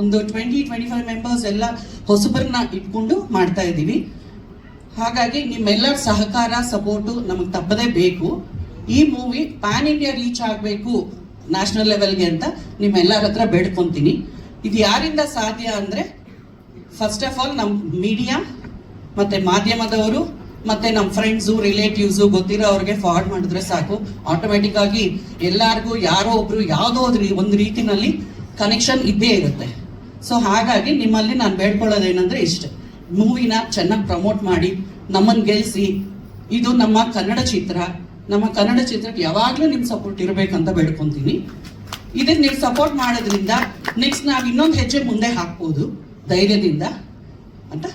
ಒಂದು 20-25 ಮೆಂಬರ್ಸ್ ಎಲ್ಲ ಹೊಸಬರನ್ನ ಇಟ್ಕೊಂಡು ಮಾಡ್ತಾ ಇದ್ದೀವಿ. ಹಾಗಾಗಿ ನಿಮ್ಮೆಲ್ಲರ ಸಹಕಾರ ಸಪೋರ್ಟು ನಮಗೆ ತಪ್ಪದೇ ಬೇಕು. ಈ ಮೂವಿ ಪ್ಯಾನ್ ಇಂಡಿಯಾ ರೀಚ್ ಆಗಬೇಕು ನ್ಯಾಷನಲ್ ಲೆವೆಲ್ಗೆ ಅಂತ ನಿಮ್ಮೆಲ್ಲರ ಹತ್ರ ಬೇಡ್ಕೊತೀನಿ. ಇದು ಯಾರಿಂದ ಸಾಧ್ಯ ಅಂದರೆ ಫಸ್ಟ್ ಆಫ್ ಆಲ್ ನಮ್ಮ ಮೀಡಿಯಾ ಮತ್ತು ಮಾಧ್ಯಮದವರು ಮತ್ತು ನಮ್ಮ ಫ್ರೆಂಡ್ಸು ರಿಲೇಟಿವ್ಸು ಗೊತ್ತಿರೋ ಅವ್ರಿಗೆ ಫಾರ್ವರ್ಡ್ ಮಾಡಿದ್ರೆ ಸಾಕು. ಆಟೋಮೆಟಿಕ್ ಆಗಿ ಎಲ್ಲರಿಗೂ ಯಾರೋ ಒಬ್ರು ಯಾವುದೋ ಒಂದು ರೀತಿನಲ್ಲಿ ಕನೆಕ್ಷನ್ ಇದ್ದೇ ಇರುತ್ತೆ. ಸೊ ಹಾಗಾಗಿ ನಿಮ್ಮಲ್ಲಿ ನಾನು ಬೇಡ್ಕೊಳ್ಳೋದೇನೆಂದರೆ ಇಷ್ಟೇ, ಮೂವಿನ ಚೆನ್ನಾಗಿ ಪ್ರಮೋಟ್ ಮಾಡಿ ನಮ್ಮನ್ನು ಗೆಲ್ಲಿಸಿ. ಇದು ನಮ್ಮ ಕನ್ನಡ ಚಿತ್ರ, ನಮ್ಮ ಕನ್ನಡ ಚಿತ್ರಕ್ಕೆ ಯಾವಾಗಲೂ ನಿಮ್ಮ ಸಪೋರ್ಟ್ ಇರಬೇಕಂತ ಬೇಡ್ಕೊತೀನಿ. ಇದನ್ನ ನೀವು ಸಪೋರ್ಟ್ ಮಾಡೋದ್ರಿಂದ ನೆಕ್ಸ್ಟ್ ನಾವು ಇನ್ನೊಂದು ಹೆಜ್ಜೆ ಮುಂದೆ ಹಾಕ್ಬೋದು ಧೈರ್ಯದಿಂದ ಅಂತ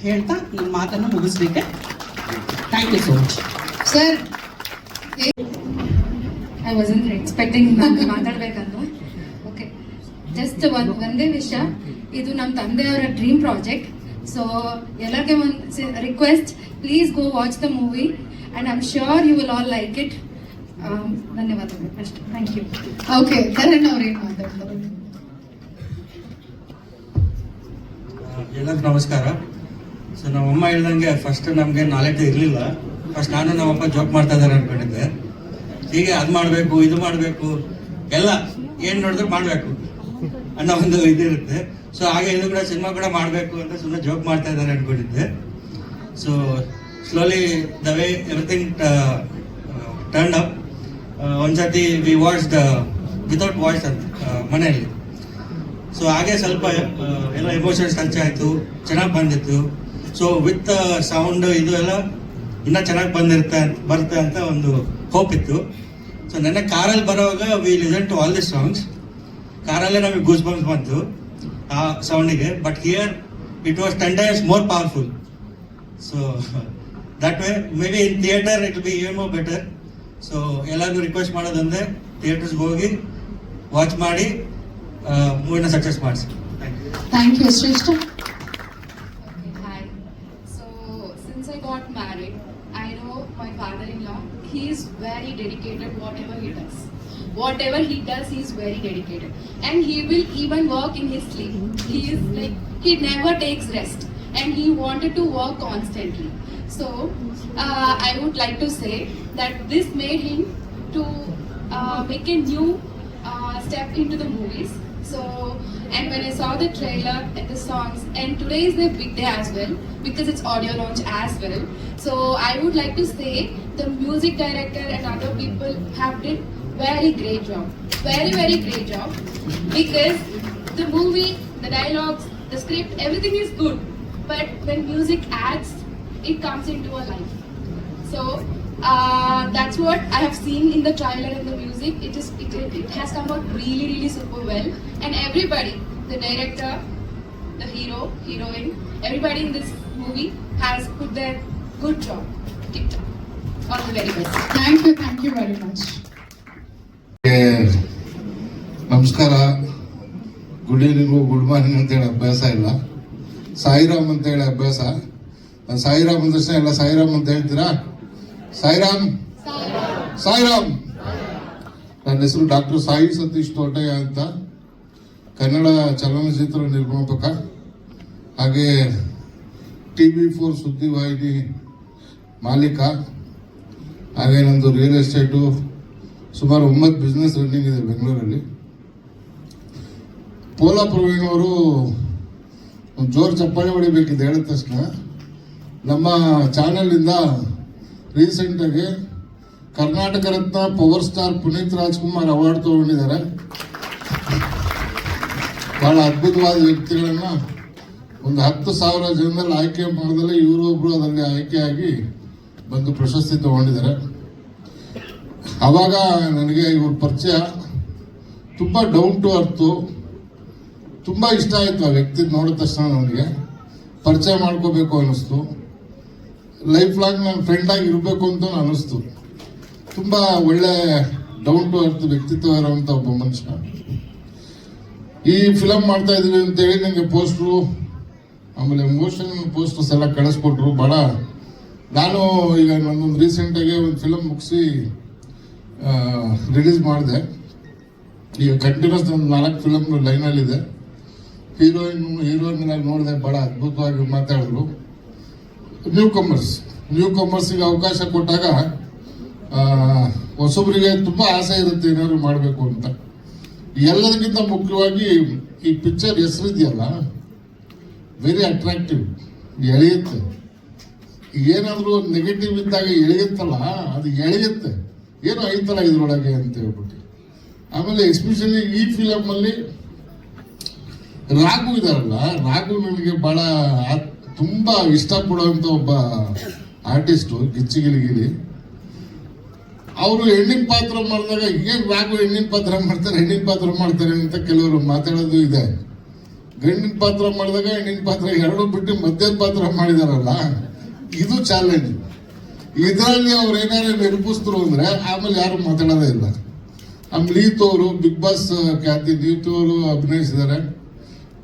ಹೇಳ್ತಾ ನನ್ನ ಮಾತನ್ನು ಮುಗಿಸ್ಲಿಕ್ಕೆ. Thank you so much sir. I wasn't expecting ನಾನು ಮಾತಾಡ್ಬೇಕಂತ. ಓಕೆ, ಜಸ್ಟ್ ಒಂದೇ ವಿಷಯ, ಇದು ನಮ್ಮ ತಂದೆಯವರ ಡ್ರೀಮ್ ಪ್ರಾಜೆಕ್ಟ್. ಸೊ ಎಲ್ಲರಿಗೆ ಒಂದು request, please go watch the movie and I am sure you will all like it. ಧನ್ಯವಾದಗಳು ಅಷ್ಟೇ. Thank you. ಓಕೆ, ಕರಣ್ ಅವ್ರೇನು ಮಾತಾಡ್ತಾರೆ? ಎಲ್ಲರಿಗೂ ನಮಸ್ಕಾರ. ಸೊ ನಮ್ಮಮ್ಮ ಹೇಳ್ದಂಗೆ ಫಸ್ಟ್ ನಮಗೆ ನಾಲೆಡ್ಜ್ ಇರಲಿಲ್ಲ. ಫಸ್ಟ್ ನಾನು ನಮ್ಮಪ್ಪ ಜೋಕ್ ಮಾಡ್ತಾ ಇದ್ದಾರೆ ಅನ್ಕೊಂಡಿದ್ದೆ. ಹೀಗೆ ಅದು ಮಾಡಬೇಕು ಇದು ಮಾಡಬೇಕು ಎಲ್ಲ ಏನು ನೋಡಿದ್ರು ಮಾಡಬೇಕು ಅನ್ನೋ ಒಂದು ಇದಿರುತ್ತೆ. ಸೊ ಹಾಗೆ ಇದು ಕೂಡ ಸಿನಿಮಾ ಕೂಡ ಮಾಡಬೇಕು ಅಂತ ಸುಮ್ಮನೆ ಜೋಕ್ ಮಾಡ್ತಾ ಇದ್ದಾರೆ ಅನ್ಕೊಂಡಿದ್ದೆ. So slowly the way everything turn up. ಒಂದ್ಸತಿ ವಿ ವಾಚ್ಡ್ ವಿತೌಟ್ ವಾಯ್ಸ್ ಅಂತ ಮನೆಯಲ್ಲಿ. ಸೊ ಹಾಗೆ ಸ್ವಲ್ಪ ಎಲ್ಲ ಎಮೋಷನ್ಸ್ ಟಚ್ ಆಯಿತು, ಚೆನ್ನಾಗಿ ಬಂದಿತ್ತು. ಸೊ ವಿತ್ ಸೌಂಡ್ ಇದು ಎಲ್ಲ ಇನ್ನೂ ಚೆನ್ನಾಗಿ ಬರುತ್ತೆ ಅಂತ ಒಂದು ಹೋಪ್ ಇತ್ತು. ಸೊ ನನ್ನ ಕಾರಲ್ಲಿ ಬರೋವಾಗ we listen to all the songs. ಕಾರಲ್ಲೇ ನಮಗೆ ಗೂಸ್ ಬಂಪ್ಸ್ ಬಂತು ಆ ಸೌಂಡಿಗೆ. But here it was 10 times more powerful. So that way maybe in theatre it will be even more better. So ಎಲ್ಲರಿಗೂ ರಿಕ್ವೆಸ್ಟ್ ಮಾಡೋದಂದ್ರೆ ಥಿಯೇಟರ್ಸ್ಗೆ ಹೋಗಿ ವಾಚ್ ಮಾಡಿ ಮೂವಿನ ಸಕ್ಸಸ್ ಮಾಡಿಸಿ. Thank you. Shreshta. Hi. So since I got married, I know my father-in-law. He is very dedicated. Whatever he does, he is very dedicated, and he will even work in his sleep. He is like, he never takes rest, and he wanted to work constantly. So I would like to say that this made him to make a new step into the movies. So, and when I saw the trailer and the songs, and today is the big day as well because it's audio launch as well. So I would like to say the music director and other people have did very great job, very great job, because the movie, the dialogues, the script, everything is good, but when music adds, it comes into a life. So that's what I have seen in the trailer and the music. It has come out really super well, and everybody, the director, the hero, heroine, everybody in this movie has put their good job. Tip top. All the very best. Thank you very much. ನಮಸ್ಕಾರ. Good evening good morning ಅಂತೇಳಿ ಅಭ್ಯಾಸ ಇಲ್ಲ, ಸಾಯಿರಾಮ್ ಅಂತೇಳಿ ಅಭ್ಯಾಸ. ಸಾಯಿರಾಮ್ ಅಂದ ತಕ್ಷಣ ಎಲ್ಲ ಸಾಯಿರಾಮ್ ಅಂತ ಹೇಳ್ತೀರಾ? ಸಾಯಿರಾಮ್ ಸಾಯಿರಾಮ್. ನನ್ನ ಹೆಸರು ಡಾಕ್ಟರ್ ಸಾಯಿ ಸತೀಶ್ ತೋಟಯ್ಯ ಅಂತ, ಕನ್ನಡ ಚಲನಚಿತ್ರ ನಿರ್ಮಾಪಕ, ಹಾಗೆ TV4 ಸುದ್ದಿವಾಹಿನಿ ಮಾಲೀಕ, ಹಾಗೆ ನಂದು ರಿಯಲ್ ಎಸ್ಟೇಟು, ಸುಮಾರು 9 ಬಿಸ್ನೆಸ್ ರನ್ನಿಂಗ್ ಇದೆ ಬೆಂಗಳೂರಲ್ಲಿ. ಪೋಲಾ ಪ್ರವೀಣ್ ಅವರು ಒಂದು ಜೋರು ಚಪ್ಪಾಳೆ ಹೊಡಿಬೇಕಿದೆ ಹೇಳಿದ ತಕ್ಷಣ. ನಮ್ಮ ಚಾನೆಲಿಂದ ರೀಸೆಂಟಾಗಿ Karnataka Ratna power star Puneeth Rajkumar award ತಗೊಂಡಿದ್ದಾರೆ. ಬಹಳ ಅದ್ಭುತವಾದ ವ್ಯಕ್ತಿಗಳನ್ನ ಒಂದು 10,000 ಜನರಲ್ಲಿ ಆಯ್ಕೆ ಮಾಡಿದಲ್ಲಿ ಇವರು ಒಬ್ರು ಅದರಲ್ಲಿ ಆಯ್ಕೆಯಾಗಿ ಬಂದು ಪ್ರಶಸ್ತಿ ತಗೊಂಡಿದ್ದಾರೆ. ಆವಾಗ ನನಗೆ ಇವ್ರ ಪರಿಚಯ ತುಂಬ ಡೌನ್ ಟು ಅರ್ತು, ತುಂಬ ಇಷ್ಟ ಆಯಿತು. ಆ ವ್ಯಕ್ತಿ ನೋಡಿದ ತಕ್ಷಣ ನನಗೆ ಪರಿಚಯ ಮಾಡ್ಕೋಬೇಕು ಅನ್ನಿಸ್ತು. ಲೈಫ್ ಲಾಂಗ್ ನನ್ನ ಫ್ರೆಂಡಾಗಿ ಇರಬೇಕು ಅಂತ ಅನ್ನಿಸ್ತು. ತುಂಬ ಒಳ್ಳೆ ಡೌನ್ ಟು ಅರ್ತ್ ವ್ಯಕ್ತಿತ್ವ ಇರೋವಂಥ ಒಬ್ಬ ಮನುಷ್ಯ. ಈ ಫಿಲಮ್ ಮಾಡ್ತಾ ಇದ್ದೀವಿ ಅಂತೇಳಿ ನನಗೆ ಪೋಸ್ಟ್ರು, ಆಮೇಲೆ ಮೋಷನ್ ಪೋಸ್ಟರ್ಸ್ ಎಲ್ಲ ಕಳಿಸ್ಕೊಟ್ರು. ಭಾಳ ನಾನು ಈಗ ನನ್ನೊಂದು ರೀಸೆಂಟಾಗಿ ಒಂದು ಫಿಲಮ್ ಮುಗಿಸಿ ರಿಲೀಸ್ ಮಾಡಿದೆ. ಈಗ ಕಂಟಿನ್ಯೂಸ್ ಒಂದು 4 ಫಿಲಮ್ ಲೈನಲ್ಲಿದೆ. ಹೀರೋಯಿನ್ ನೋಡಿದೆ, ಬಹಳ ಅದ್ಭುತವಾಗಿ ಮಾತಾಡಿದ್ರು. ನ್ಯೂ ಕಮರ್ಸ್ಗೆ ಅವಕಾಶ ಕೊಟ್ಟಾಗ ಹೊಸಬರಿಗೆ ತುಂಬಾ ಆಸೆ ಇರುತ್ತೆ ಏನಾದ್ರು ಮಾಡಬೇಕು ಅಂತ. ಎಲ್ಲದಕ್ಕಿಂತ ಮುಖ್ಯವಾಗಿ ಈ ಪಿಕ್ಚರ್ ಹೆಸರಿದೆಯಲ್ಲ, ವೆರಿ ಅಟ್ರಾಕ್ಟಿವ್, ಎಳೆಯುತ್ತೆ. ಏನಾದರೂ ನೆಗೆಟಿವ್ ಇದ್ದಾಗ ಎಳೆಯುತ್ತಲ್ಲ, ಅದು ಎಳೆಯುತ್ತೆ, ಏನೋ ಐತಲ್ಲ ಇದ್ರೊಳಗೆ ಅಂತ ಹೇಳ್ಬಿಟ್ಟು. ಆಮೇಲೆ ಎಸ್ಪೆಷಲಿ ಈ ಫಿಲಮಲ್ಲಿ ರಾಘು ಇದಾರಲ್ಲ, ರಾಘು ನನಗೆ ಬಹಳ ತುಂಬಾ ಇಷ್ಟಪಡುವಂತ ಒಬ್ಬ ಆರ್ಟಿಸ್ಟು, ಗಿಚ್ಚಿಗಿಲಿಗಿಲಿ. ಅವರು ಹೆಣ್ಣಿನ ಪಾತ್ರ ಮಾಡಿದಾಗ ಏನ್ ರಾಘು ಹೆಣ್ಣಿನ ಪಾತ್ರ ಮಾಡ್ತಾರೆ ಅಂತ ಕೆಲವರು ಮಾತಾಡೋದು ಇದೆ. ಗಂಡಿನ ಪಾತ್ರ ಮಾಡಿದಾಗ ಹೆಣ್ಣಿನ ಪಾತ್ರ ಎರಡು ಬಿಟ್ಟು ಮಧ್ಯದ ಪಾತ್ರ ಮಾಡಿದಾರಲ್ಲ, ಇದು ಚಾಲೆಂಜ್. ಇದರಲ್ಲಿ ಅವ್ರು ಏನಾದ್ರು ನಿರೂಪಿಸಿದ್ರು ಅಂದ್ರೆ ಆಮೇಲೆ ಯಾರು ಮಾತಾಡೋದೇ ಇಲ್ಲ. ಆಮೇಲೆ ನೀತು ಅವರು, ಬಿಗ್ ಬಾಸ್ ಖ್ಯಾತಿ ನೀತು ಅವರು ಅಭಿನಯಿಸಿದ್ದಾರೆ.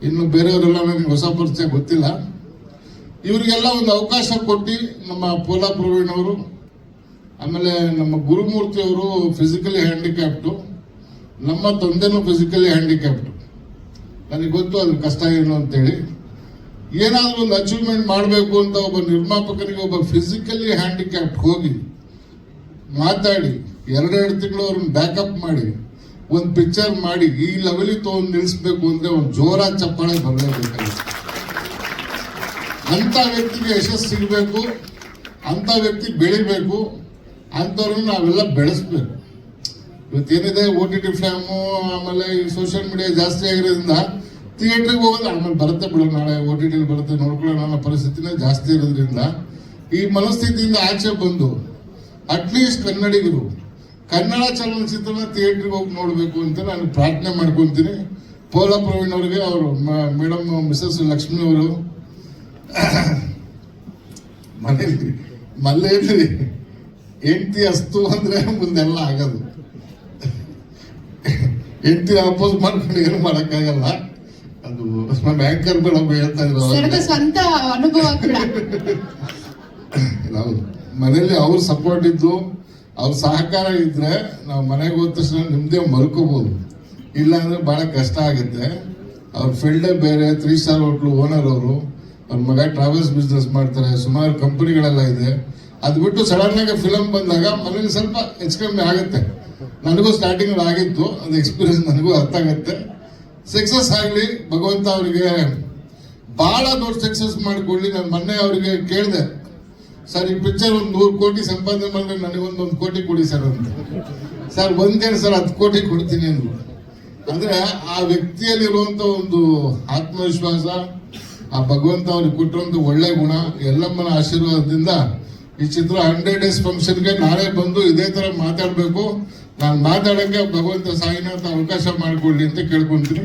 ಇನ್ನು ಬೇರೆಯವರೆಲ್ಲ ನನಗೆ ಹೊಸ ಪರಿಚಯ ಗೊತ್ತಿಲ್ಲ. ಇವರಿಗೆಲ್ಲ ಒಂದು ಅವಕಾಶ ಕೊಟ್ಟು ನಮ್ಮ ಪೋಲಾ ಪ್ರವೀಣ್ ಅವರು, ಆಮೇಲೆ ನಮ್ಮ ಗುರುಮೂರ್ತಿ ಅವರು ಫಿಸಿಕಲಿ ಹ್ಯಾಂಡಿಕ್ಯಾಪ್ಟು, ನಮ್ಮ ತಂದೆನೂ ಫಿಸಿಕಲಿ ಹ್ಯಾಂಡಿಕ್ಯಾಪ್ಟು. ನನಗೆ ಗೊತ್ತು ಅದ್ರ ಕಷ್ಟ ಏನು ಅಂತೇಳಿ. ಏನಾದರೂ ಒಂದು ಅಚೀವ್ಮೆಂಟ್ ಮಾಡಬೇಕು ಅಂತ ಒಬ್ಬ ನಿರ್ಮಾಪಕನಿಗೆ ಒಬ್ಬ ಫಿಸಿಕಲಿ ಹ್ಯಾಂಡಿಕ್ಯಾಪ್ಟ್ ಹೋಗಿ ಮಾತಾಡಿ 2 ತಿಂಗಳು ಅವ್ರನ್ನ ಬ್ಯಾಕಪ್ ಮಾಡಿ ಒಂದು ಪಿಕ್ಚರ್ ಮಾಡಿ ಈ ಲೆವೆಲಿಗೆ ತಗೊಂಡು ನಿಲ್ಲಿಸ್ಬೇಕು ಅಂದ್ರೆ ಒಂದು ಜೋರಾದ ಚಪ್ಪಾಳೆ ಬರಲೇಬೇಕಾಗುತ್ತೆ. ಅಂತ ವ್ಯಕ್ತಿಗೆ ಯಶಸ್ಸು ಸಿಗಬೇಕು, ಅಂತ ವ್ಯಕ್ತಿ ಬೆಳಿಬೇಕು, ಅಂಥವ್ರನ್ನ ನಾವೆಲ್ಲ ಬೆಳೆಸ್ಬೇಕು. ಇವತ್ತೇನಿದೆ OTT ಫ್ಯಾಮು, ಆಮೇಲೆ ಈ ಸೋಷಿಯಲ್ ಮೀಡಿಯಾ ಜಾಸ್ತಿ ಆಗಿರೋದ್ರಿಂದ ಥಿಯೇಟ್ರಿಗೆ ಹೋಗೋದು ಆಮೇಲೆ ಬರುತ್ತೆ ಬಿಡೋ, ನಾಳೆ OTT ಬರುತ್ತೆ ನೋಡ್ಕೊಳ್ಳೋ ಅನ್ನೋ ಪರಿಸ್ಥಿತಿನೇ ಜಾಸ್ತಿ ಇರೋದ್ರಿಂದ ಈ ಮನಸ್ಥಿತಿಯಿಂದ ಆಚೆ ಬಂದು ಅಟ್ಲೀಸ್ಟ್ ಕನ್ನಡಿಗರು ಕನ್ನಡ ಚಲನಚಿತ್ರನ ಥಿಯೇಟ್ರಿಗೆ ಹೋಗಿ ನೋಡಬೇಕು ಅಂತ ನಾನು ಪ್ರಾರ್ಥನೆ ಮಾಡ್ಕೊತೀನಿ. ಪೋಲಾ ಪ್ರವೀಣ್ ಅವರಿಗೆ, ಅವರು ಮೇಡಮ್ ಮಿಸಸ್ ಲಕ್ಷ್ಮಿ ಅವರು ಮನೇಲಿ ಹೆಂಡತಿ ಅಸ್ತು ಅಂದ್ರೆ ಮುಂದೆಲ್ಲ ಆಗೋದು. ಹೆಂಡತಿ ಅಪೋಸ್ ಮಾಡ್ಕೊಂಡು ಏನು ಮಾಡೋಕ್ಕಾಗಲ್ಲ. ಅದು ನಮ್ಮ ಆಂಕರ್ ಮೇಡಮ್ ಹೇಳ್ತಾ ಇದ್ರು, ಸ್ವಂತ ಅನುಭವ ಕೂಡ. ಹೌದು, ಮನೇಲಿ ಅವ್ರ ಸಪೋರ್ಟ್ ಇದ್ದು ಅವ್ರ ಸಹಕಾರ ಇದ್ರೆ ನಾವು ಮನೆಗೆ ಹೋದ ತಕ್ಷಣ ನಿಮ್ದೇ ಮಲ್ಕೋಬಹುದು. ಇಲ್ಲ ಅಂದ್ರೆ ಬಹಳ ಕಷ್ಟ ಆಗುತ್ತೆ. ಅವ್ರ ಫೀಲ್ಡೇ ಬೇರೆ, 3 ಸ್ಟಾರ್ ಹೋಟ್ಲು ಓನರ್ ಅವರು. ಅವ್ರ ಮಗ ಟ್ರಾವೆಲ್ಸ್ ಬಿಸ್ನೆಸ್ ಮಾಡ್ತಾರೆ, ಸುಮಾರು ಕಂಪನಿಗಳೆಲ್ಲ ಇದೆ. ಅದು ಬಿಟ್ಟು ಸಡನ್ ಆಗಿ ಫಿಲಮ್ ಬಂದಾಗ ಮನೇಲಿ ಸ್ವಲ್ಪ ಹೆಚ್ಚು ಕಮ್ಮಿ ಆಗುತ್ತೆ. ನನಗೂ ಸ್ಟಾರ್ಟಿಂಗ್ ಆಗಿತ್ತು, ಅದು ಎಕ್ಸ್ಪೀರಿಯನ್ಸ್ ನನಗೂ ಅರ್ಥ ಆಗುತ್ತೆ. ಸಕ್ಸಸ್ ಆಗಲಿ, ಭಗವಂತ ಅವರಿಗೆ ಬಹಳ ದೊಡ್ಡ ಸಕ್ಸಸ್ ಮಾಡಿಕೊಳ್ಳಿ. ನಾನು ಮೊನ್ನೆ ಅವರಿಗೆ ಕೇಳಿದೆ, ಸರ್ ಈ ಪಿಕ್ಚರ್ ಒಂದು 100 ಕೋಟಿ ಸಂಪಾದನೆ ಮಾಡಿದ್ರೆ ನನಗೊಂದು 1 ಕೋಟಿ ಕೊಡಿ ಸರ್ ಅಂತ. ಸರ್ ಒಂದೇನು ಸರ್ 10 ಕೋಟಿ ಕೊಡ್ತೀನಿ ಅಂದ್ರು. ಅಂದ್ರೆ ಆ ವ್ಯಕ್ತಿಯಲ್ಲಿರುವಂತ ಒಂದು ಆತ್ಮವಿಶ್ವಾಸ, ಆ ಭಗವಂತ ಅವ್ರಿಗೆ ಕೊಟ್ಟಿರುವಂತ ಒಳ್ಳೆ ಗುಣ, ಎಲ್ಲಮ್ಮನ ಆಶೀರ್ವಾದದಿಂದ ಈ ಚಿತ್ರ 100 ಡೇಸ್ ಫಂಕ್ಷನ್ಗೆ ನಾಳೆ ಬಂದು ಇದೇ ತರ ಮಾತಾಡಬೇಕು. ನಾನು ಮಾತಾಡಕ್ಕೆ ಭಗವಂತ ಸಾಯಿನಾಥ ಅವಕಾಶ ಮಾಡಿಕೊಳ್ಳಿ ಅಂತ ಕೇಳ್ಕೊಂತೀನಿ.